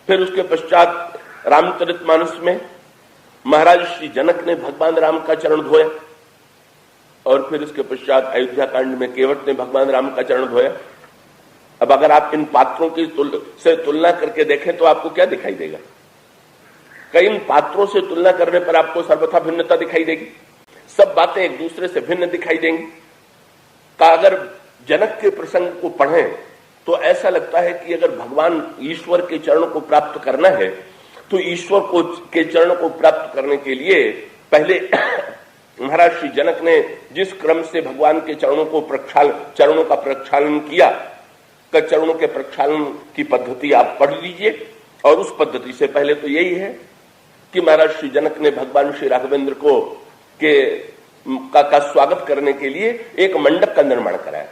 फिर उसके पश्चात रामचरितमानस में महाराज श्री जनक ने भगवान राम का चरण धोया, और फिर उसके पश्चात अयोध्या कांड में केवट ने भगवान राम का चरण धोया। अब अगर आप इन पात्रों की से तुलना करके देखें तो आपको क्या दिखाई देगा? कई इन पात्रों से तुलना करने पर आपको सर्वथा भिन्नता दिखाई देगी, सब बातें एक दूसरे से भिन्न दिखाई देंगी। का अगर जनक के प्रसंग को पढ़ें तो ऐसा लगता है कि अगर भगवान ईश्वर के चरण को प्राप्त करना है तो ईश्वर के चरण को प्राप्त करने के लिए पहले महाराज श्री जनक ने जिस क्रम से भगवान के चरणों का प्रक्षालन किया, चरणों के प्रक्षालन की पद्धति आप पढ़ लीजिए। और उस पद्धति से पहले तो यही है कि महाराज श्री जनक ने भगवान श्री राघवेंद्र को का स्वागत करने के लिए एक मंडप का निर्माण कराया।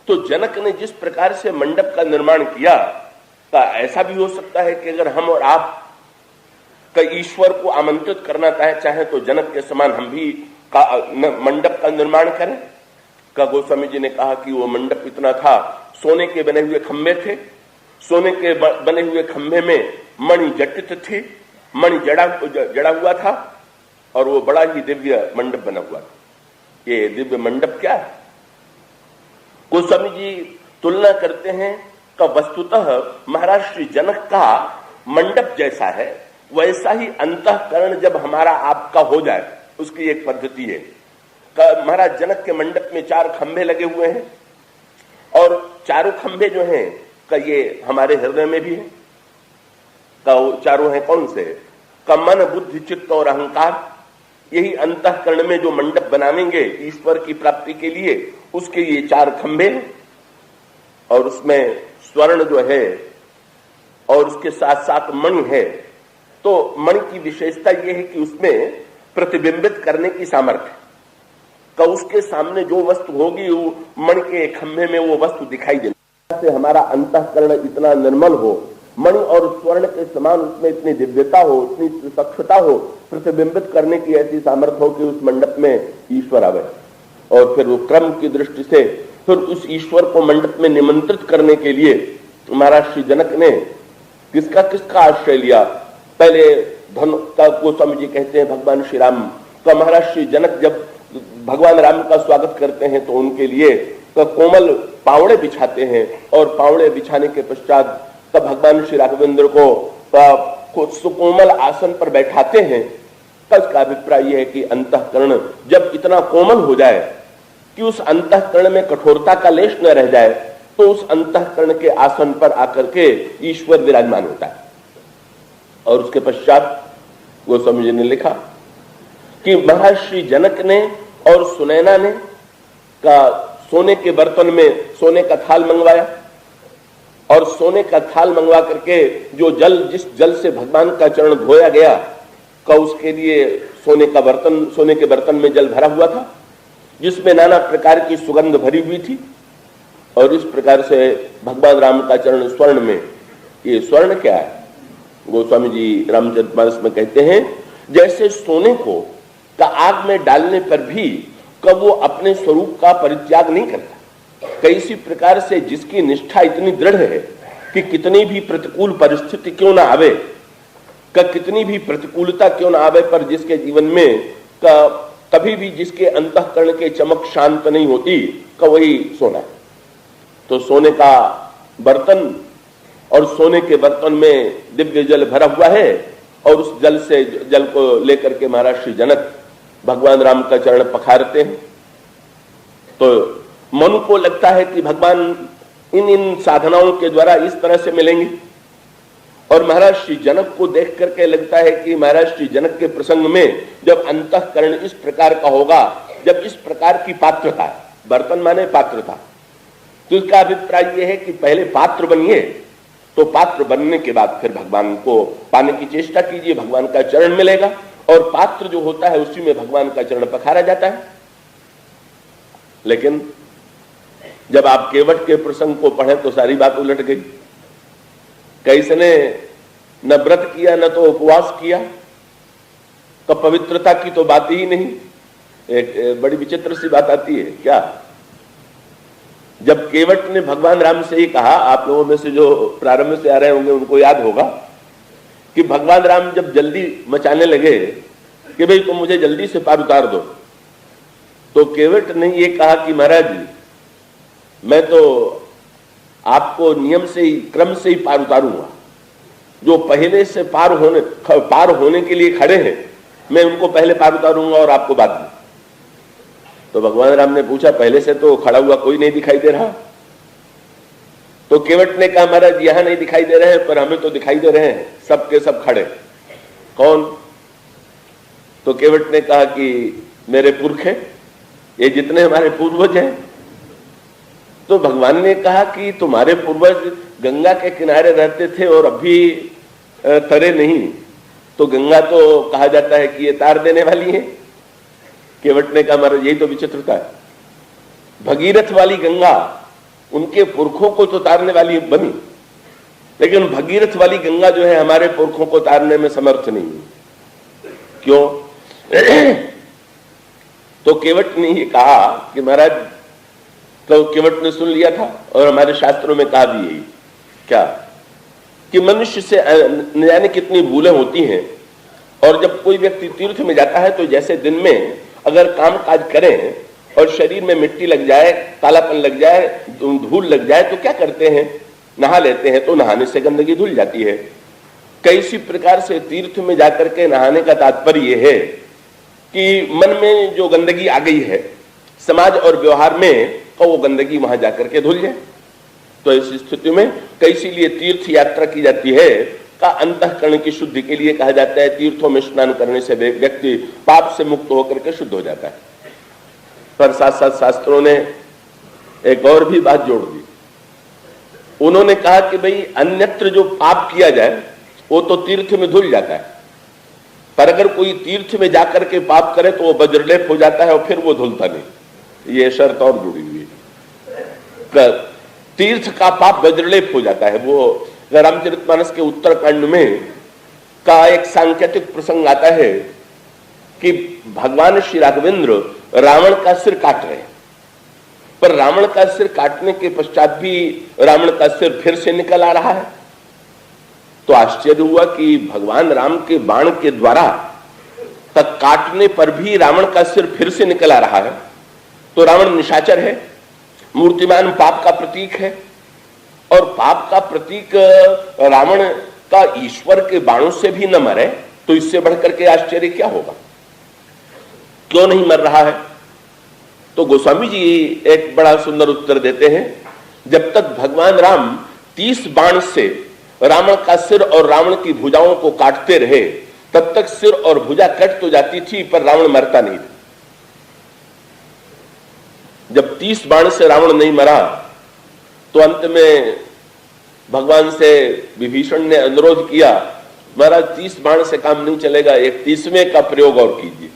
तो जनक ने जिस प्रकार से मंडप का निर्माण किया, ऐसा भी हो सकता है कि अगर हम और आप का ईश्वर को आमंत्रित करना चाहे तो जनक के समान हम भी मंडप का निर्माण करें। का गोस्वामी जी ने कहा कि वो मंडप इतना था, सोने के बने हुए खंभे थे, सोने के बने हुए खंभे में मणि जटित थी, मणि जड़ा हुआ था, और वो बड़ा ही दिव्य मंडप बना हुआ था। ये दिव्य मंडप क्या है? गोस्वामी जी तुलना करते हैं तो वस्तुतः महाराज श्री जनक का मंडप जैसा है वैसा ही अंतःकरण जब हमारा आपका हो जाए उसकी एक पद्धति है। महाराज जनक के मंडप में 4 खंभे लगे हुए हैं और चारों खंभे जो हैं का ये हमारे हृदय में भी है। का चारों हैं कौन से? का मन, बुद्धि, चित्त और अहंकार। यही अंतःकरण में जो मंडप बनावेंगे ईश्वर की प्राप्ति के लिए, उसके ये 4 खंभे हैं। और उसमें स्वर्ण जो है और उसके साथ साथ मणि है। तो मणि की विशेषता यह है कि उसमें प्रतिबिंबित करने की सामर्थ्य है। का उसके सामने जो वस्तु होगी वो मणि के खंभे में वो वस्तु दिखाई देगी। से हमारा अंतःकरण इतना निर्मल हो, मणि और स्वर्ण के समान उसमें इतनी दिव्यता हो, इतनी स्वच्छता हो, प्रतिबिंबित करने की ऐसी सामर्थ्य हो कि उस मंडप में ईश्वर आवे। और फिर वो क्रम की दृष्टि से फिर उस ईश्वर को मंडप में निमंत्रित करने के लिए महाराज श्री जनक ने किसका आश्रय लिया? पहले धन का गोस्वामी जी कहते हैं भगवान श्री राम का महाराज श्री जनक जब भगवान राम का स्वागत करते हैं तो उनके लिए कोमल पावड़े बिछाते हैं और पावड़े बिछाने के पश्चात तब भगवान श्री राघवेंद्र को सुकोमल आसन पर बैठाते हैं। तब इसका अभिप्राय यह है कि अंतःकरण जब इतना कोमल हो जाए कि उस अंतःकरण में कठोरता का लेश न रह जाए तो उस अंतःकरण के आसन पर आकर के ईश्वर विराजमान होता है। और उसके पश्चात गोस्वामी जी ने लिखा कि महाराज श्री जनक ने और सुनैना ने का सोने के बर्तन में सोने का थाल मंगवाया और सोने का थाल मंगवा करके जो जल, जिस जल से भगवान का चरण धोया गया का उसके लिए सोने के बर्तन में जल भरा हुआ था जिसमें नाना प्रकार की सुगंध भरी हुई थी। और इस प्रकार से भगवान राम का चरण स्वर्ण में, ये स्वर्ण क्या है? गोस्वामी जी रामचरितमानस में कहते हैं जैसे सोने को का आग में डालने पर भी कब वो अपने स्वरूप का परित्याग नहीं करता, कैसी प्रकार से जिसकी निष्ठा इतनी दृढ़ है कि कितनी भी प्रतिकूल परिस्थिति क्यों ना आवे, कितनी भी प्रतिकूलता क्यों ना आवे, पर जिसके जीवन में कभी भी जिसके अंतःकरण के चमक शांत नहीं होती का वही सोना है। तो सोने का बर्तन और सोने के बर्तन में दिव्य जल भरा हुआ है और उस जल को लेकर के महाराज श्री जनक भगवान राम का चरण पखारते हैं। तो मन को लगता है कि भगवान इन साधनाओं के द्वारा इस तरह से मिलेंगे और महाराज श्री जनक को देख करके लगता है कि महाराज श्री जनक के प्रसंग में जब अंतःकरण इस प्रकार का होगा, जब इस प्रकार की पात्रता, बर्तन माने पात्रता, तो इसका अभिप्राय यह है कि पहले पात्र बनिए, तो पात्र बनने के बाद फिर भगवान को पाने की चेष्टा कीजिए, भगवान का चरण मिलेगा और पात्र जो होता है उसी में भगवान का चरण पखारा जाता है। लेकिन जब आप केवट के प्रसंग को पढ़ें तो सारी बात उलट गई। कैसे ने न व्रत किया न तो उपवास किया, तो पवित्रता की तो बात ही नहीं। एक बड़ी विचित्र सी बात आती है क्या, जब केवट ने भगवान राम से ही कहा, आप लोगों में से जो प्रारंभ से आ रहे होंगे उनको याद होगा कि भगवान राम जब जल्दी मचाने लगे कि भाई तुम मुझे जल्दी से पार उतार दो, तो केवट ने ये कहा कि महाराज जी मैं तो आपको नियम से ही, क्रम से ही पार उतारूंगा। जो पहले से पार होने के लिए खड़े हैं मैं उनको पहले पार उतारूंगा और आपको बाद में। तो भगवान राम ने पूछा पहले से तो खड़ा हुआ कोई नहीं दिखाई दे रहा। तो केवट ने कहा महाराज यहां नहीं दिखाई दे रहे हैं पर हमें तो दिखाई दे रहे हैं, सब के सब खड़े। कौन? तो केवट ने कहा कि मेरे पुरख है, ये जितने हमारे पूर्वज हैं। तो भगवान ने कहा कि तुम्हारे पूर्वज गंगा के किनारे रहते थे और अभी तरे नहीं, तो गंगा तो कहा जाता है कि ये तार देने वाली है। केवट ने कहा महाराज यही तो विचित्रता है, भगीरथ वाली गंगा उनके पुरखों को तो तारने वाली बनी, लेकिन भगीरथ वाली गंगा जो है हमारे पुरखों को तारने में समर्थ नहीं है। क्यों? तो केवट ने ये कहा कि महाराज, तो केवट ने सुन लिया था और हमारे शास्त्रों में कहा भी यही क्या कि मनुष्य से न जाने कितनी भूलें होती हैं। और जब कोई व्यक्ति तीर्थ में जाता है तो जैसे दिन में अगर काम काज करें और शरीर में मिट्टी लग जाए, कालापन लग जाए, धूल लग जाए तो क्या करते हैं? नहा लेते हैं, तो नहाने से गंदगी धुल जाती है। कैसी प्रकार से तीर्थ में जाकर के नहाने का तात्पर्य यह है कि मन में जो गंदगी आ गई है समाज और व्यवहार में, तो वो गंदगी वहां जाकर के धुल जाए। तो इस स्थिति में कैसी लिए तीर्थ यात्रा की जाती है का अंतःकरण की शुद्धि के लिए कहा जाता है। तीर्थों में स्नान करने से व्यक्ति पाप से मुक्त होकर के शुद्ध हो जाता है। पर साथ साथ शास्त्रों ने एक और भी बात जोड़ दी। उन्होंने कहा कि भाई अन्यत्र जो पाप किया जाए वो तो तीर्थ में धुल जाता है, पर अगर कोई तीर्थ में जाकर के पाप करे तो वो वज्रलेप हो जाता है और फिर वो धुलता नहीं। ये शर्त और जुड़ी हुई है। तीर्थ का पाप वज्रलेप हो जाता है। वो रामचरितमानस के उत्तरकांड में का एक सांकेतिक प्रसंग आता है कि भगवान श्री राघवेंद्र रावण का सिर काट रहे हैं, पर रावण का सिर काटने के पश्चात भी रावण का सिर फिर से निकल आ रहा है। तो आश्चर्य हुआ कि भगवान राम के बाण के द्वारा तक काटने पर भी रावण का सिर फिर से निकल आ रहा है। तो रावण निशाचर है, मूर्तिमान पाप का प्रतीक है, और पाप का प्रतीक रावण का ईश्वर के बाणों से भी न मरे तो इससे बढ़कर के आश्चर्य क्या होगा? क्यों नहीं मर रहा है? तो गोस्वामी जी एक बड़ा सुंदर उत्तर देते हैं। जब तक भगवान राम 30 बाण से रावण का सिर और रावण की भुजाओं को काटते रहे, तब तक सिर और भुजा कट तो जाती थी पर रावण मरता नहीं था। जब 30 बाण से रावण नहीं मरा तो अंत में भगवान से विभीषण ने अनुरोध किया, महाराज 30 बाण से काम नहीं चलेगा, एक 30वें का प्रयोग और कीजिए।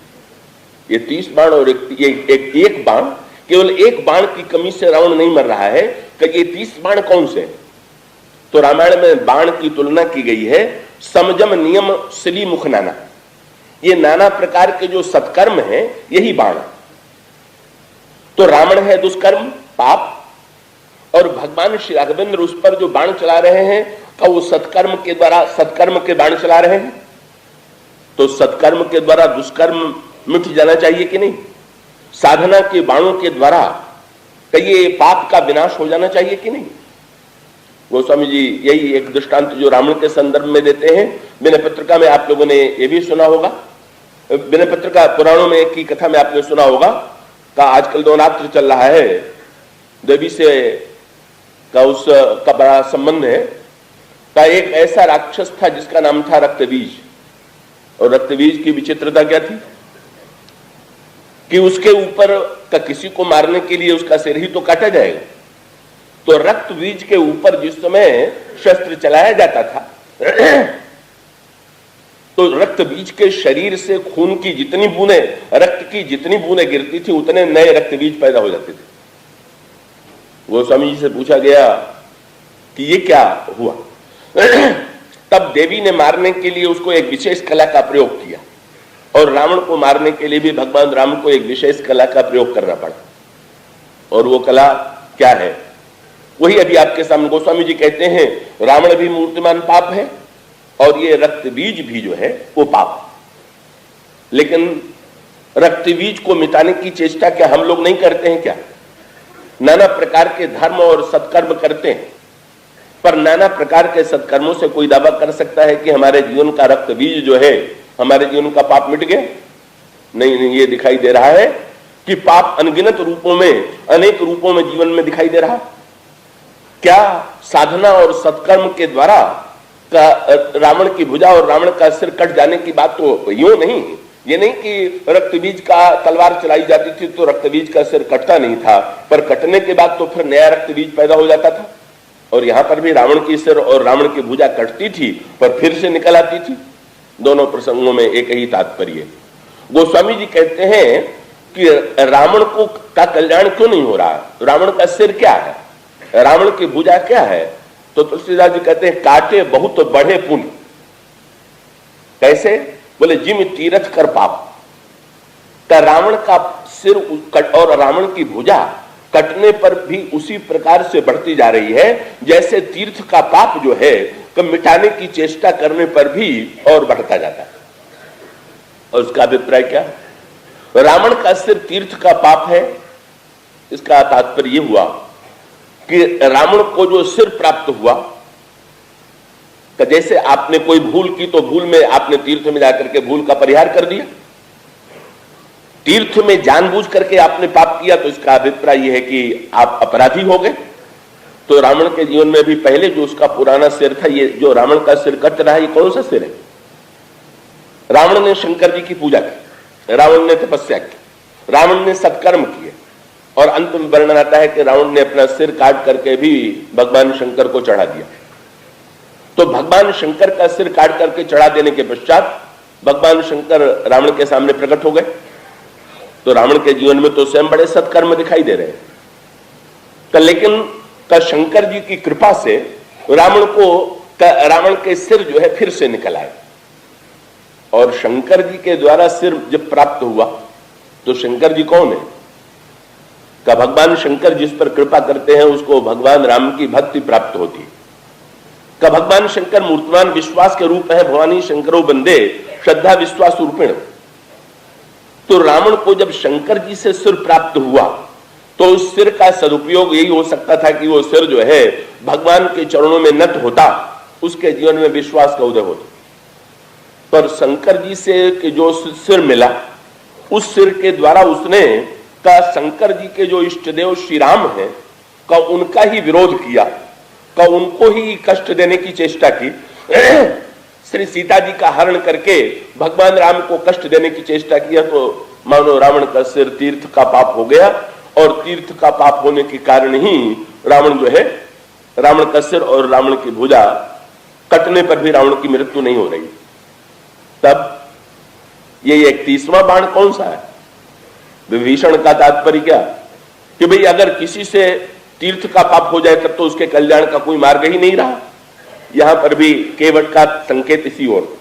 ये 30 बाण और एक बाण, केवल एक बाण की कमी से रावण नहीं मर रहा है कि ये 30 बाण कौन से? तो रामायण में बाण की तुलना की गई है समजम नियम सिली मुख नाना। ये नाना प्रकार के जो सत्कर्म हैं यही बाण। तो रावण है दुष्कर्म पाप, और भगवान श्री राघवेंद्र उस पर जो बाण चला रहे हैं का वो सत्कर्म के द्वारा सत्कर्म के बाण चला रहे हैं। तो सत्कर्म के द्वारा दुष्कर्म मिट जाना चाहिए कि नहीं? साधना के बाणों के द्वारा ये पाप का विनाश हो जाना चाहिए कि नहीं? गोस्वामी जी यही एक दृष्टांत जो रावण के संदर्भ में देते हैं। विनय पत्रिका में आप लोगों ने ये भी सुना होगा, विनय पत्रिका पुराणों में की कथा में आपने सुना होगा का आजकल नवरात्र चल रहा है, देवी से का उसका बड़ा संबंध है। का एक ऐसा राक्षस था जिसका नाम था रक्तबीज, और रक्तबीज की विचित्रता क्या थी कि उसके ऊपर का किसी को मारने के लिए उसका सिर ही तो काटा जाएगा। तो रक्त बीज के ऊपर जिस समय शस्त्र चलाया जाता था तो रक्त बीज के शरीर से खून की जितनी बूंदें, रक्त की जितनी बूंदें गिरती थी उतने नए रक्त बीज पैदा हो जाते थे। गोस्वामी जी से पूछा गया कि ये क्या हुआ? तब देवी ने मारने के लिए उसको एक विशेष कला का प्रयोग किया, और रावण को मारने के लिए भी भगवान राम को एक विशेष कला का प्रयोग करना पड़ा। और वो कला क्या है? वही अभी आपके सामने गोस्वामी जी कहते हैं रावण भी मूर्तिमान पाप है और ये रक्त बीज भी जो है वो पाप। लेकिन रक्त बीज को मिटाने की चेष्टा क्या हम लोग नहीं करते हैं क्या? नाना प्रकार के धर्म और सत्कर्म करते हैं, पर नाना प्रकार के सत्कर्मों से कोई दावा कर सकता है कि हमारे जीवन का रक्त बीज जो है, हमारे जीवन का पाप मिट गया? नहीं, ये दिखाई दे रहा है कि पाप अनगिनत रूपों में, अनेक रूपों में जीवन में दिखाई दे रहा है। क्या साधना और सत्कर्म के द्वारा रावण की भुजा और रावण का सिर कट जाने की बात तो यूं नहीं, ये नहीं कि रक्तबीज का तलवार चलाई जाती थी तो रक्तबीज का सिर कटता नहीं था, पर कटने के बाद तो फिर नया रक्तबीज पैदा हो जाता था। और यहां पर भी रावण की सिर और रावण की भुजा कटती थी पर फिर से निकल आती थी। दोनों प्रसंगों में एक ही तात्पर्य। गोस्वामी जी कहते हैं कि रावण को का कल्याण क्यों नहीं हो रहा? रावण का सिर क्या है, रावण की भुजा क्या है? तो तुलसीदास जी कहते हैं काटे बहुत बढ़े पुण्य। कैसे? बोले जिम तीरथ कर पाप। का रावण का सिर और रावण की भुजा कटने पर भी उसी प्रकार से बढ़ती जा रही है जैसे तीर्थ का पाप जो है मिटाने की चेष्टा करने पर भी और बढ़ता जाता है। और उसका अभिप्राय क्या? रावण का सिर तीर्थ का पाप है, इसका तात्पर्य हुआ कि रावण को जो सिर प्राप्त हुआ, जैसे आपने कोई भूल की तो भूल में आपने तीर्थ में जाकर के भूल का परिहार कर दिया, तीर्थ में जानबूझ करके आपने पाप किया तो इसका अभिप्राय यह है कि आप अपराधी हो गए। तो रावण के जीवन में भी पहले जो उसका पुराना सिर था, ये जो रावण का सिर कट रहा है, ये कौन सा सिर है? रावण ने शंकर जी की पूजा की, रावण ने तपस्या की, रावण ने सत्कर्म किए, और अंत में वर्णन आता है कि रावण ने अपना सिर काट करके भी भगवान शंकर को चढ़ा दिया। तो भगवान शंकर का सिर काट करके चढ़ा देने के पश्चात भगवान शंकर रावण के सामने प्रकट हो गए। तो रावण के जीवन में तो स्वयं बड़े सत्कर्म दिखाई दे रहे हैं, लेकिन शंकर जी की कृपा से रावण के सिर जो है फिर से निकल आए। और शंकर जी के द्वारा सिर जब प्राप्त हुआ तो शंकर जी कौन है? का भगवान शंकर जिस पर कृपा करते हैं उसको भगवान राम की भक्ति प्राप्त होती है। का भगवान शंकर मूर्तमान विश्वास के रूप है, भवानी शंकरो बंदे श्रद्धा विश्वास रूपिण। तो रावण को जब शंकर जी से सिर प्राप्त हुआ तो उस सिर का सदुपयोग यही हो सकता था कि वो सिर जो है भगवान के चरणों में नत होता, उसके जीवन में विश्वास का उदय होता। पर शंकर जी से जो सिर मिला, उस सिर के द्वारा उसने का शंकर जी के जो इष्टदेव श्री राम है का उनका ही विरोध किया, का उनको ही कष्ट देने की चेष्टा की। श्री सीता जी का हरण करके भगवान राम को कष्ट देने की चेष्टा किया। तो मानो रावण का सिर तीर्थ का पाप हो गया, और तीर्थ का पाप होने के कारण ही रावण जो है, रावण का सिर और रावण की भुजा कटने पर भी रावण की मृत्यु नहीं हो रही। तब ये 31वां बाण कौन सा है? विभीषण का तात्पर्य क्या कि भाई अगर किसी से तीर्थ का पाप हो जाए तब तो उसके कल्याण का कोई मार्ग ही नहीं रहा। यहां पर भी केवट का संकेत इसी ओर।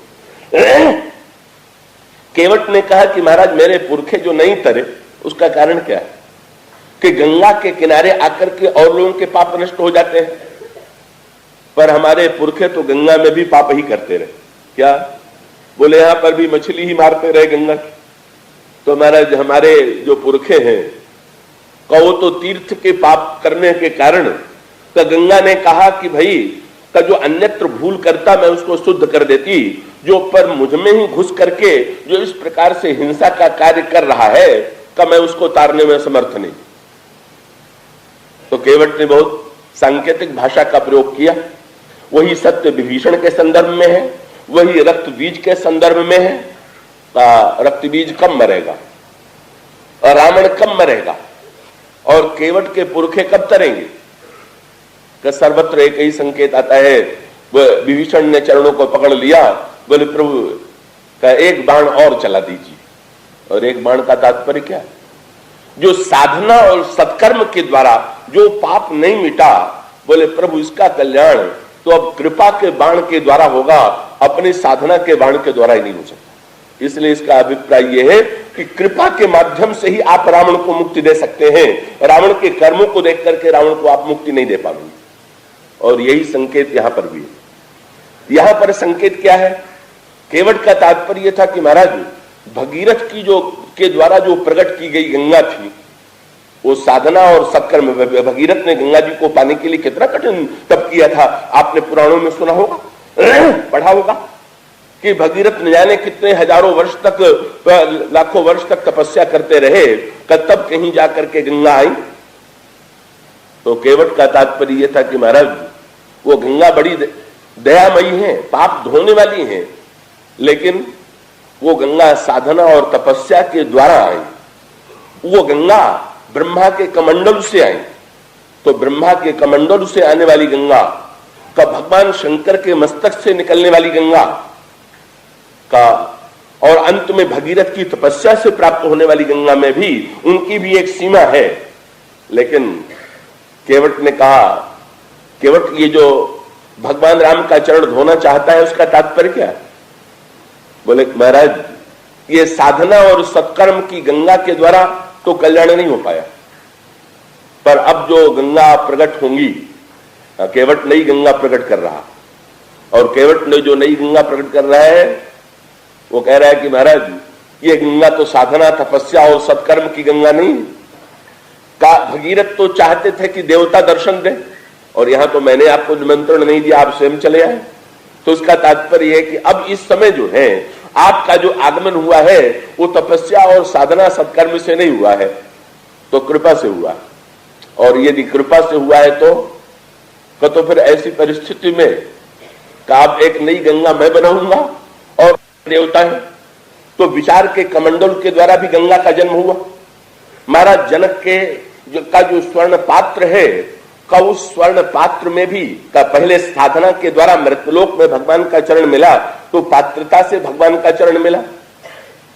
केवट ने कहा कि महाराज मेरे पुरखे जो नहीं तरे उसका कारण क्या है? कि गंगा के किनारे आकर के और लोगों के पाप नष्ट हो जाते हैं, पर हमारे पुरखे तो गंगा में भी पाप ही करते रहे। क्या बोले? यहां पर भी मछली ही मारते रहे गंगा की। तो महाराज हमारे जो पुरखे हैं वो तो तीर्थ के पाप करने के कारण तो गंगा ने कहा कि भाई का जो अन्यत्र भूल करता मैं उसको शुद्ध कर देती, जो पर मुझ में ही घुस करके जो इस प्रकार से हिंसा का कार्य कर रहा है का मैं उसको तारने में समर्थ नहीं। तो केवट ने बहुत सांकेतिक भाषा का प्रयोग किया। वही सत्य विभीषण के संदर्भ में है, वही रक्त बीज के संदर्भ में है। रक्त बीज कब मरेगा और रावण कब मरेगा और केवट के पुरखे कब तरेंगे? सर्वत्र एक ही संकेत आता है। वह विभीषण ने चरणों को पकड़ लिया, बोले प्रभु का एक बाण और चला दीजिए। और एक बाण का तात्पर्य क्या? जो साधना और सत्कर्म के द्वारा जो पाप नहीं मिटा, बोले प्रभु इसका कल्याण तो अब कृपा के बाण के द्वारा होगा, अपनी साधना के बाण के द्वारा ही नहीं हो सकता। इसलिए इसका अभिप्राय यह है कि कृपा के माध्यम से ही आप रावण को मुक्ति दे सकते हैं। रावण के कर्मों को देख करके रावण को आप मुक्ति नहीं दे पाएंगे। और यही संकेत यहां पर भी है। यहां पर संकेत क्या है? केवट का तात्पर्य था कि महाराज भगीरथ की जो के द्वारा जो प्रकट की गई गंगा थी, वो साधना और सत्कर्म। भगीरथ ने गंगा जी को पाने के लिए कितना कठिन तप किया था, आपने पुराणों में सुना होगा, पढ़ा होगा कि भगीरथ न जाने कितने हजारों वर्ष तक, लाखों वर्ष तक तपस्या करते रहे, तब कहीं जाकर के गंगा आई। तो केवट का तात्पर्य यह था कि महाराज वो गंगा बड़ी दयामयी है, पाप धोने वाली है, लेकिन वो गंगा साधना और तपस्या के द्वारा आई। वो गंगा ब्रह्मा के कमंडल से आई। तो ब्रह्मा के कमंडल से आने वाली गंगा का, भगवान शंकर के मस्तक से निकलने वाली गंगा का, और अंत में भगीरथ की तपस्या से प्राप्त होने वाली गंगा में भी उनकी भी एक सीमा है। लेकिन केवट ने कहा, केवट ये जो भगवान राम का चरण धोना चाहता है उसका तात्पर्य क्या है? बोले महाराज ये साधना और सत्कर्म की गंगा के द्वारा तो कल्याण नहीं हो पाया, पर अब जो गंगा प्रकट होंगी, केवट नई गंगा प्रकट कर रहा, और केवट ने जो नई गंगा प्रकट कर रहा है वो कह रहा है कि महाराज ये गंगा तो साधना तपस्या और सत्कर्म की गंगा नहीं का। भगीरथ तो चाहते थे कि देवता दर्शन दे, और यहां तो मैंने आपको निमंत्रण नहीं दिया, आप स्वयं चले आए। तो इसका तात्पर्य है कि अब इस समय जो है आपका जो आगमन हुआ है वो तपस्या और साधना सत्कर्म से नहीं हुआ है, तो कृपा से हुआ। और यदि कृपा से हुआ है तो फिर ऐसी परिस्थिति में का आप एक नई गंगा मैं बनाऊंगा और देवता है, तो विचार के कमंडल के द्वारा भी गंगा का जन्म हुआ। महाराज जनक का जो स्वर्ण पात्र है का उस स्वर्ण पात्र में भी का पहले साधना के द्वारा मृतलोक में भगवान का चरण मिला, तो पात्रता से भगवान का चरण मिला।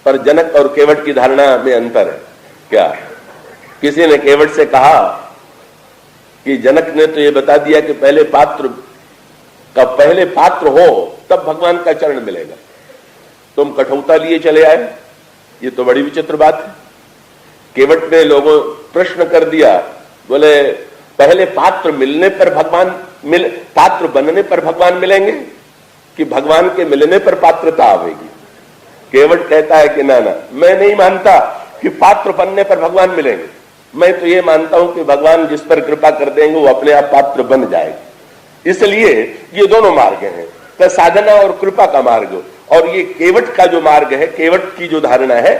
पर जनक और केवट की धारणा में अंतर है। क्या किसी ने केवट से कहा कि जनक ने तो ये बता दिया कि पहले पात्र हो तब भगवान का चरण मिलेगा, तुम कठौता लिए चले आए, ये तो बड़ी विचित्र बात है। केवट ने लोगों प्रश्न कर दिया, बोले पहले पात्र मिलने पर पात्र बनने पर भगवान मिलेंगे कि भगवान के मिलने पर पात्रता आवेगी। केवट कहता है कि ना, मैं नहीं मानता कि पात्र बनने पर भगवान मिलेंगे, मैं तो ये मानता हूं कि भगवान जिस पर कृपा कर देंगे वो अपने आप पात्र बन जाएगा। इसलिए ये दोनों मार्ग हैं, तो साधना और कृपा का मार्ग। और ये केवट का जो मार्ग है, केवट की जो धारणा है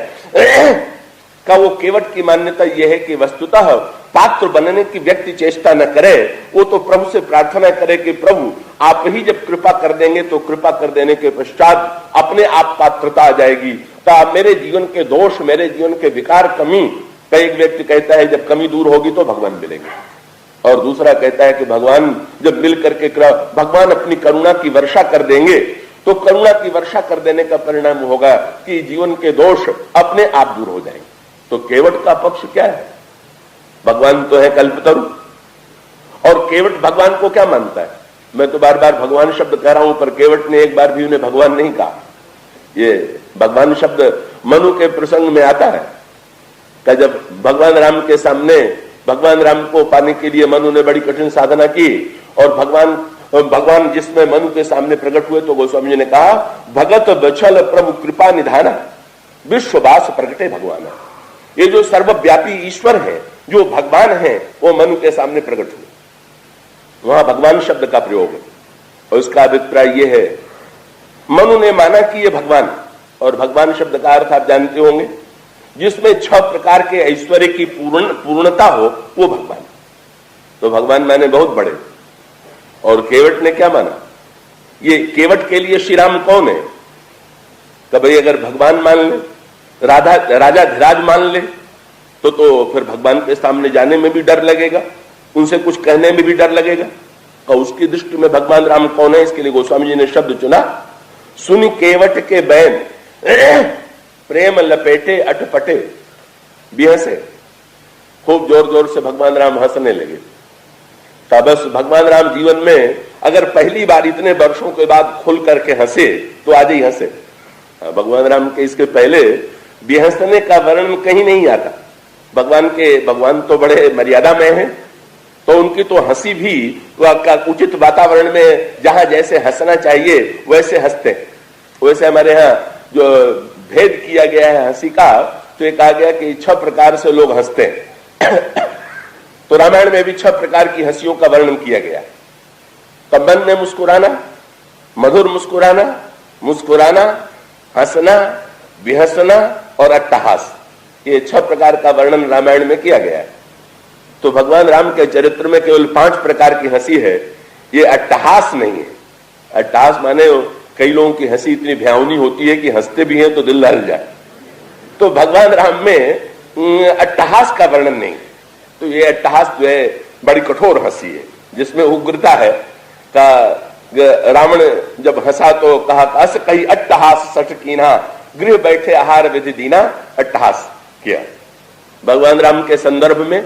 का वो केवट की मान्यता यह है कि वस्तुतः पात्र बनने की व्यक्ति चेष्टा न करे, वो तो प्रभु से प्रार्थना करे कि प्रभु आप ही जब कृपा कर देंगे तो कृपा कर देने के पश्चात अपने आप पात्रता आ जाएगी। तो मेरे जीवन के दोष, मेरे जीवन के विकार, कमी, कई एक व्यक्ति कहता है जब कमी दूर होगी तो भगवान मिलेंगे, और दूसरा कहता है कि भगवान जब मिल करके भगवान अपनी करुणा की वर्षा कर देंगे, तो करुणा की वर्षा कर देने का परिणाम होगा कि जीवन के दोष अपने आप दूर हो जाएंगे। तो केवट का पक्ष क्या है? भगवान तो है कल्पतरु, और केवट भगवान को क्या मानता है? मैं तो बार बार भगवान शब्द कह रहा हूं, पर केवट ने एक बार भी उन्हें भगवान नहीं कहा। ये भगवान शब्द मनु के प्रसंग में आता है कि जब भगवान राम के सामने, भगवान राम को पाने के लिए मनु ने बड़ी कठिन साधना की, और भगवान जिसमें मनु के सामने प्रकट हुए, तो गोस्वामी जी ने कहा भगत बछल प्रभु कृपा निधाना विश्ववास प्रगटे भगवान। ये जो सर्वव्यापी ईश्वर है, जो भगवान है, वो मनु के सामने प्रकट हुए। वहां भगवान शब्द का प्रयोग है, और इसका अभिप्राय यह है, मनु ने माना कि ये भगवान, और भगवान शब्द का अर्थ आप जानते होंगे, जिसमें 6 प्रकार के ऐश्वर्य की पूर्णता हो, वो भगवान। तो भगवान माने बहुत बड़े। और केवट ने क्या माना? ये केवट के लिए श्री राम कौन है? तो भाई अगर भगवान मान ले, राजा धीराज मान ले, तो फिर भगवान के सामने जाने में भी डर लगेगा, उनसे कुछ कहने में भी डर लगेगा। और उसकी दृष्टि में भगवान राम कौन है? इसके लिए गोस्वामी जी ने शब्द चुना, सुन केवट के बैन प्रेम लपेटे अटपटे बिहसे। खूब जोर जोर से भगवान राम हंसने लगे। तब बस भगवान राम जीवन में अगर पहली बार इतने वर्षों के बाद खुल करके हंसे तो आज ही हंसे। भगवान राम के इसके पहले बिहसने का वर्णन कहीं नहीं आता। भगवान तो बड़े मर्यादा में हैं, तो उनकी तो हंसी भी उचित वातावरण में जहां जैसे हंसना चाहिए वैसे हंसते हैं। वैसे हमारे यहाँ जो भेद किया गया है हंसी का, तो ये कहा गया कि 6 प्रकार से लोग हंसते हैं। तो रामायण में भी 6 प्रकार की हंसियों का वर्णन किया गया। तब मन में मुस्कुराना, मधुर मुस्कुराना, हंसना, विहसना और अट्टहास, ये 6 प्रकार का वर्णन रामायण में किया गया है। तो भगवान राम के चरित्र में केवल 5 प्रकार की हंसी है, ये अट्टहास नहीं है। अट्टहास माने कई लोगों की हंसी इतनी भयावनी होती है कि हंसते भी हैं तो दिल लहल जाए। तो भगवान राम में अट्टहास का वर्णन नहीं। तो ये अट्टहास जो है बड़ी कठोर हंसी है, जिसमें उग्रता है। का रावण जब हंसा तो कहा अस कही अट्टहास सठ कीना, गृह बैठे आहार विधि दीना, अट्टहास किया। भगवान राम के संदर्भ में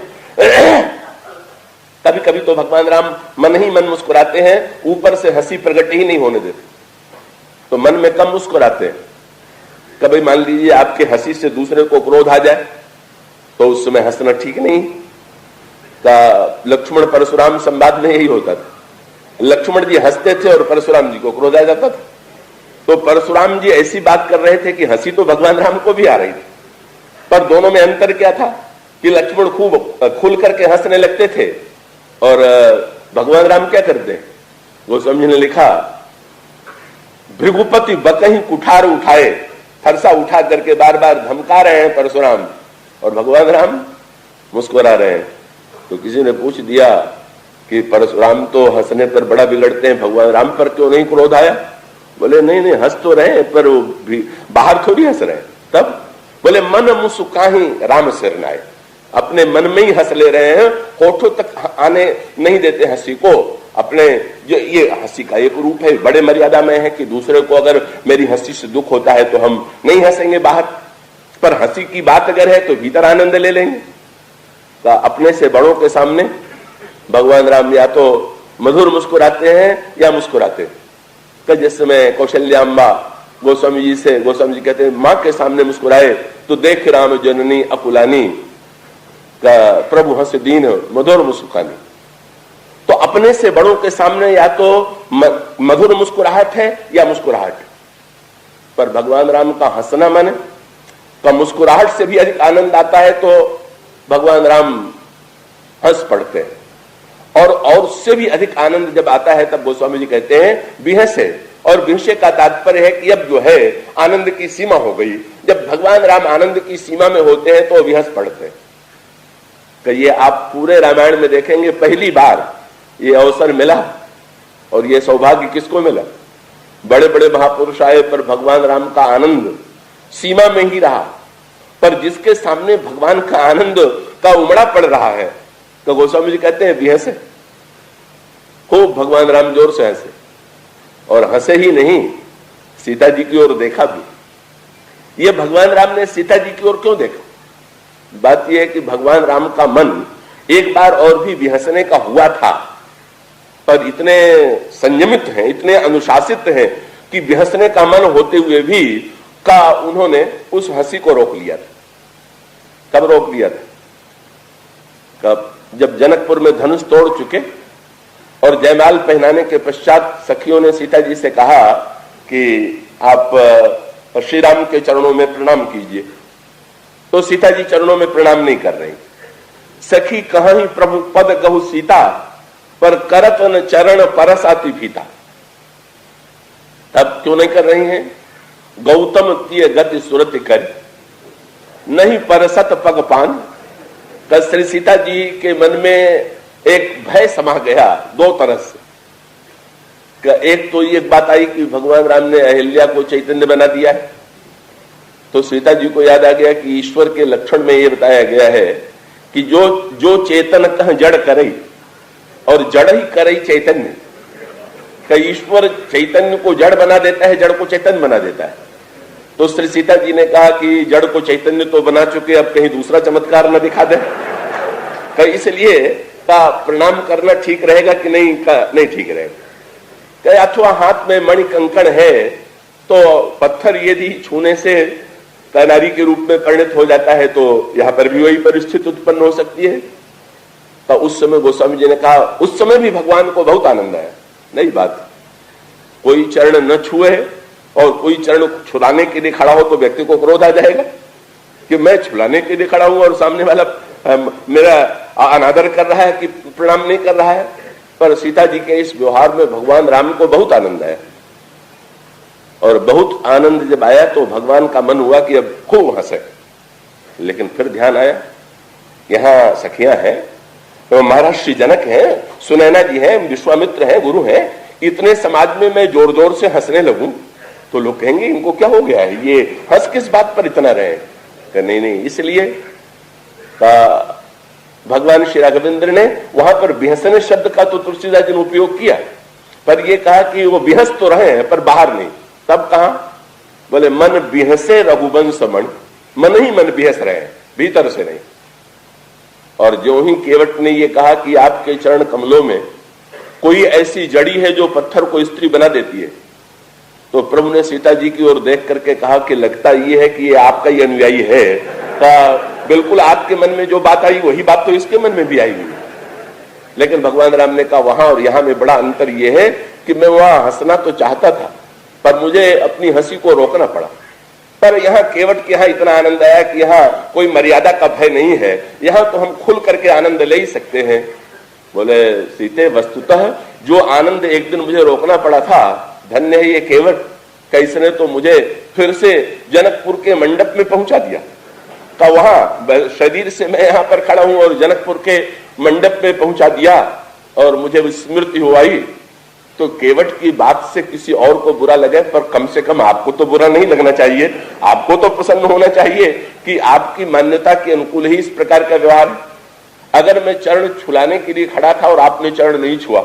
कभी कभी तो भगवान राम मन ही मन मुस्कुराते हैं, ऊपर से हंसी प्रकट ही नहीं होने देते, तो मन में कम मुस्कुराते हैं। कभी मान लीजिए आपके हंसी से दूसरे को क्रोध आ जाए, तो उस समय हंसना ठीक नहीं। का लक्ष्मण परशुराम संवाद में यही होता था। लक्ष्मण जी हंसते थे और परशुराम जी को क्रोध आ जाता था। तो परशुराम जी ऐसी बात कर रहे थे कि हंसी तो भगवान राम को भी आ रही थी, पर दोनों में अंतर क्या था कि लक्ष्मण खूब खुल करके हंसने लगते थे और भगवान राम क्या करते हैं? गोस्वामी जी ने लिखा, भृगुपति बकहीं कुठार उठाए फरसा उठा करके बार बार धमका रहे हैं परशुराम, और भगवान राम मुस्कुरा रहे हैं। तो किसी ने पूछ दिया कि परशुराम तो हंसने पर बड़ा बिगड़ते हैं, भगवान राम पर क्यों नहीं क्रोध आया? बोले नहीं नहीं, हंस तो रहे पर वो भी बाहर थोड़ी हंस रहे। तब बोले मन मुस्काही राम सिर नाए, अपने मन में ही हंस ले रहे हैं, होठों तक आने नहीं देते हंसी को। अपने जो ये हंसी का एक रूप है, बड़े मर्यादा में है कि दूसरे को अगर मेरी हंसी से दुख होता है तो हम नहीं हंसेंगे बाहर, पर हंसी की बात अगर है तो भीतर आनंद ले लेंगे। तो अपने से बड़ों के सामने भगवान राम या तो मधुर मुस्कुराते हैं या मुस्कुराते हैं। कि जिस समय कौशल्याम्बा गोस्वामी जी से, गोस्वामी जी कहते हैं मां के सामने मुस्कुराए तो देख राम जननी अकुलानी का प्रभु हंस दीन मधुर मुस्कानी। तो अपने से बड़ों के सामने या तो मधुर मुस्कुराहट है या मुस्कुराहट, पर भगवान राम का हंसना मन का मुस्कुराहट से भी अधिक आनंद आता है तो भगवान राम हंस पड़ते हैं। और उससे भी अधिक आनंद जब आता है तब गोस्वामी जी कहते हैं बिहसे, और बिहसे का तात्पर्य है कि अब जो है आनंद की सीमा हो गई। जब भगवान राम आनंद की सीमा में होते हैं तो विहस पड़ते हैं। तो ये आप पूरे रामायण में देखेंगे पहली बार ये अवसर मिला, और ये सौभाग्य किसको मिला? बड़े बड़े महापुरुष आए पर भगवान राम का आनंद सीमा में ही रहा। पर जिसके सामने भगवान का आनंद का उमड़ा पड़ रहा है तो गोस्वामी जी कहते हैं बिहसे, खूब भगवान राम जोर से हंसे, और हंसे ही नहीं सीता जी की ओर देखा भी। ये भगवान राम ने सीता जी की ओर क्यों देखा? बात यह है कि भगवान राम का मन एक बार और भी बिहसने का हुआ था, पर इतने संयमित हैं, इतने अनुशासित हैं कि बिहसने का मन होते हुए भी का उन्होंने उस हंसी को रोक लिया था। कब रोक लिया था? कब? जब जनकपुर में धनुष तोड़ चुके और जयमाल पहनाने के पश्चात सखियों ने सीता जी से कहा कि आप श्री राम के चरणों में प्रणाम कीजिए, तो सीता जी चरणों में प्रणाम नहीं कर रही। सखी कहां ही प्रभु पद गहु सीता, पर करत न चरण परसाति फीता। तब क्यों नहीं कर रही हैं? गौतम तिय गति सुरति कर, नहीं परसत पग पान। श्री सीता जी के मन में एक भय समा गया दो तरह से। एक तो ये बात आई कि भगवान राम ने अहिल्या को चैतन्य बना दिया है, तो सीता जी को याद आ गया कि ईश्वर के लक्षण में ये बताया गया है कि जो चेतन कह जड़ करे और जड़ ही करे चैतन्य। कि ईश्वर चैतन्य को जड़ बना देता है, जड़ को चैतन्य बना देता है। तो श्री सीता जी ने कहा कि जड़ को चैतन्य तो बना चुके, अब कहीं दूसरा चमत्कार न दिखा दे। इसलिए का प्रणाम करना ठीक रहेगा कि नहीं? नहीं ठीक रहेगा। अथवा हाथ में मणि कंकण है तो पत्थर यदि छूने से नारी के रूप में परिणत हो जाता है तो यहां पर भी वही परिस्थिति उत्पन्न हो सकती है। तो उस समय गोस्वामी जी ने कहा उस समय भी भगवान को बहुत आनंद आया। नहीं बात, कोई चरण न छुए और कोई चरण छुलाने के लिए खड़ा हो तो व्यक्ति को क्रोध आ जाएगा कि मैं छुलाने के लिए खड़ा हूं और सामने वाला मेरा अनादर कर रहा है कि प्रणाम नहीं कर रहा है। पर सीता जी के इस व्यवहार में भगवान राम को बहुत आनंद आया, और बहुत आनंद जब आया तो भगवान का मन हुआ कि अब खूब हंसे। लेकिन फिर ध्यान आया यहां सखियां हैं, तो महाराज श्री जनक हैं, सुनैना जी हैं, विश्वामित्र हैं, गुरु हैं, इतने समाज में मैं जोर जोर से हंसने लगूं तो लोग कहेंगे इनको क्या हो गया है, ये हंस किस बात पर इतना रहे? नहीं नहीं, इसलिए भगवान श्री राघवेंद्र ने वहां पर बिहसने शब्द का तो तुलसीदास जी ने उपयोग किया, पर यह कहा कि वो बिहस तो रहे हैं पर बाहर नहीं। तब कहा? बोले मन बिहसे रघुवंश मन, मन ही मन बिहस रहे हैं, भीतर से नहीं। और जो ही केवट ने यह कहा कि आपके चरण कमलों में कोई ऐसी जड़ी है जो पत्थर को स्त्री बना देती है, तो प्रभु ने सीता जी की ओर देख करके कहा कि लगता यह है कि ये आपका ही अनुयायी है। बिल्कुल आपके मन में जो बात आई वही बात तो इसके मन में भी आई हुई। लेकिन भगवान राम ने कहा वहां और यहां में बड़ा अंतर यह है कि मैं वहां हंसना तो चाहता था पर मुझे अपनी हंसी को रोकना पड़ा। पर यहाँ केवट के यहाँ इतना आनंद आया कि यहाँ कोई मर्यादा का भय नहीं है, यहाँ तो हम खुल करके आनंद ले ही सकते हैं। बोले सीते वस्तुतः जो आनंद एक दिन मुझे रोकना पड़ा था, धन्य है ये केवट कैसने तो मुझे फिर से जनकपुर के मंडप में पहुंचा दिया। का वहां शरीर से मैं यहां पर खड़ा हूं और जनकपुर के मंडप में पहुंचा दिया और मुझे स्मृति हुई। तो केवट की बात से किसी और को बुरा लगे, पर कम से कम आपको तो बुरा नहीं लगना चाहिए। आपको तो प्रसन्न होना चाहिए कि आपकी मान्यता के अनुकूल ही इस प्रकार का व्यवहार है। अगर मैं चरण छुलाने के लिए खड़ा था और आपने चरण नहीं छुआ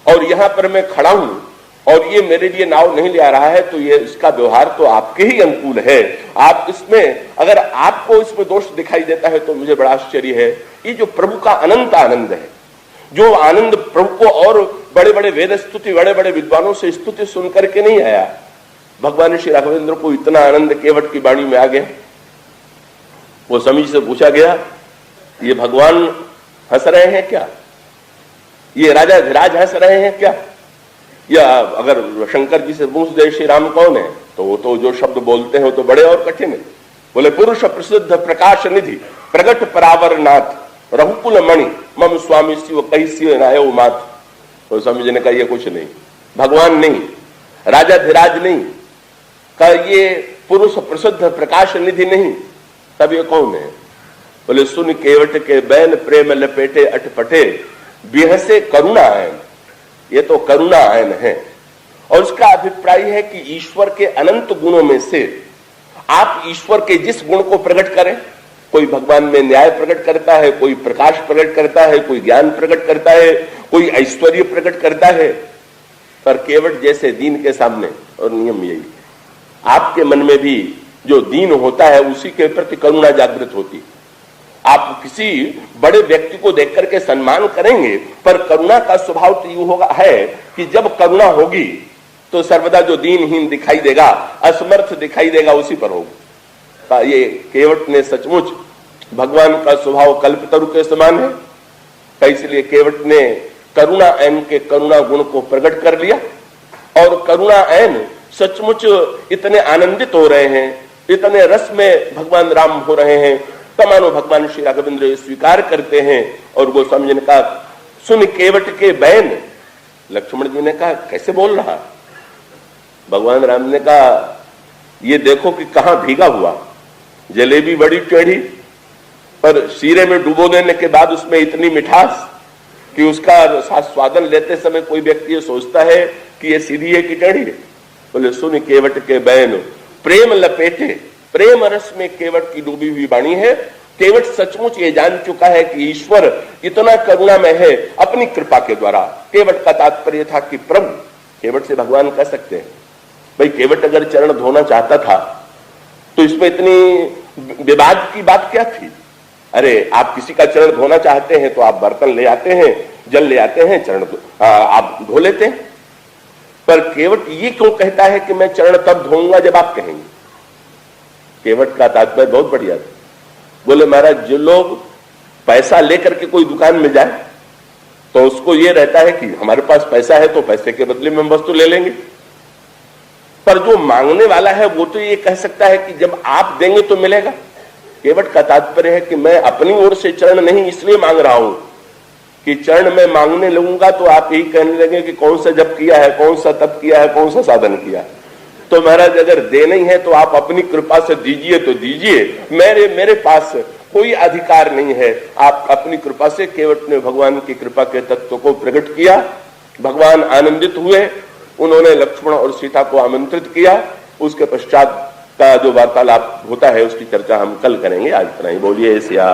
और यहां पर मैं खड़ा हूं और ये मेरे लिए नाव नहीं ले आ रहा है, तो ये इसका व्यवहार तो आपके ही अनुकूल है। आप इसमें, अगर आपको इसमें दोष दिखाई देता है तो मुझे बड़ा आश्चर्य है। ये जो प्रभु का अनंत आनंद है, जो आनंद प्रभु को और बड़े बड़े वेद स्तुति, बड़े बड़े विद्वानों से स्तुति सुन करके नहीं आया, भगवान श्री राघवेंद्र को इतना आनंद केवट की वाणी में आ गया। वो समीर से पूछा गया, ये भगवान हंस रहे हैं क्या? ये राजा धीराज हंस रहे हैं क्या? या अगर शंकर जी से पूछ दे श्री राम कौन है, तो वो तो जो शब्द बोलते हैं वो तो बड़े और कठिन है। बोले पुरुष प्रसिद्ध प्रकाश निधि प्रगट परावर नाथ रघुकुल मणि मम स्वामी शिव कही नायो माथ। तो स्वामी जी ने कहा ये कुछ नहीं, भगवान नहीं, राजा धीराज नहीं, का ये पुरुष प्रसिद्ध प्रकाश निधि नहीं, तब ये कौन है? बोले सुन केवट के बैन प्रेम लपेटे अटपटे बिहसे करुणा आयन। ये तो करुणा आयन है। और उसका अभिप्राय है कि ईश्वर के अनंत गुणों में से आप ईश्वर के जिस गुण को प्रकट करें, कोई भगवान में न्याय प्रकट करता है, कोई प्रकाश प्रकट करता है, कोई ज्ञान प्रकट करता है, कोई ऐश्वर्य प्रकट करता है, पर केवट जैसे दीन के सामने, और नियम यही, आपके मन में भी जो दीन होता है उसी के प्रति करुणा जागृत होती। आप किसी बड़े व्यक्ति को देख करके सम्मान करेंगे, पर करुणा का स्वभाव तो यूं होगा है कि जब करुणा होगी तो सर्वदा जो दीनहीन दिखाई देगा, असमर्थ दिखाई देगा, उसी पर होगा। ये केवट ने सचमुच भगवान का स्वभाव कल्पतरु के समान है, इसलिए केवट ने करुणा ऐन के करुणा गुण को प्रकट कर लिया। और करुणा ऐन सचमुच इतने आनंदित हो रहे हैं, इतने रस में भगवान राम हो रहे हैं, तमानो भगवान श्री राघवेंद्र स्वीकार करते हैं। और गोस्वामी जी ने कहा सुन केवट के बैन। लक्ष्मण जी ने कहा कैसे बोल रहा? भगवान राम ने कहा ये देखो कि कहां भीगा हुआ, जलेबी बड़ी टेढ़ी, पर शीरे में डुबो देने के बाद उसमें इतनी मिठास कि उसका स्वादन लेते समय कोई व्यक्ति ये सोचता है कि ये सीधी है कि टेढ़ी है। बोले सुन केवट के बैन प्रेम लपेटे, प्रेम रस में केवट की डूबी हुई वाणी है। केवट सचमुच ये जान चुका है कि ईश्वर इतना करुणामय है अपनी कृपा के द्वारा। केवट का तात्पर्य था कि प्रभु, केवट से भगवान कह सकते हैं भाई केवट अगर चरण धोना चाहता था तो इसमें इतनी विवाद की बात क्या थी? अरे आप किसी का चरण धोना चाहते हैं तो आप बर्तन ले आते हैं, जल ले आते हैं, चरण आप धो लेते हैं। पर केवट ये क्यों कहता है कि मैं चरण तब धोऊंगा जब आप कहेंगे? केवट का तात्पर्य बहुत बढ़िया था। बोले महाराज जो लोग पैसा लेकर के कोई दुकान में जाए तो उसको ये रहता है कि हमारे पास पैसा है तो पैसे के बदले में हम वस्तु ले लेंगे, पर जो मांगने वाला है वो तो ये कह सकता है कि जब आप देंगे तो मिलेगा। केवट का तात्पर्य है कि मैं अपनी ओर से चरण नहीं इसलिए मांग रहा हूं कि चरण में मांगने लगूंगा तो आप यही कहने लगे कि कौन सा जप किया है, कौन सा तप किया है, कौन सा साधन किया है। तो महाराज अगर देना ही है तो आप अपनी कृपा से दीजिए तो दीजिए, मेरे पास कोई अधिकार नहीं है। आप अपनी कृपा से, केवट ने भगवान की कृपा के तत्व को प्रकट किया, भगवान आनंदित हुए, उन्होंने लक्ष्मण और सीता को आमंत्रित किया। उसके पश्चात का जो वार्तालाप होता है उसकी चर्चा हम कल करेंगे। आज इतना ही। बोलिए सिया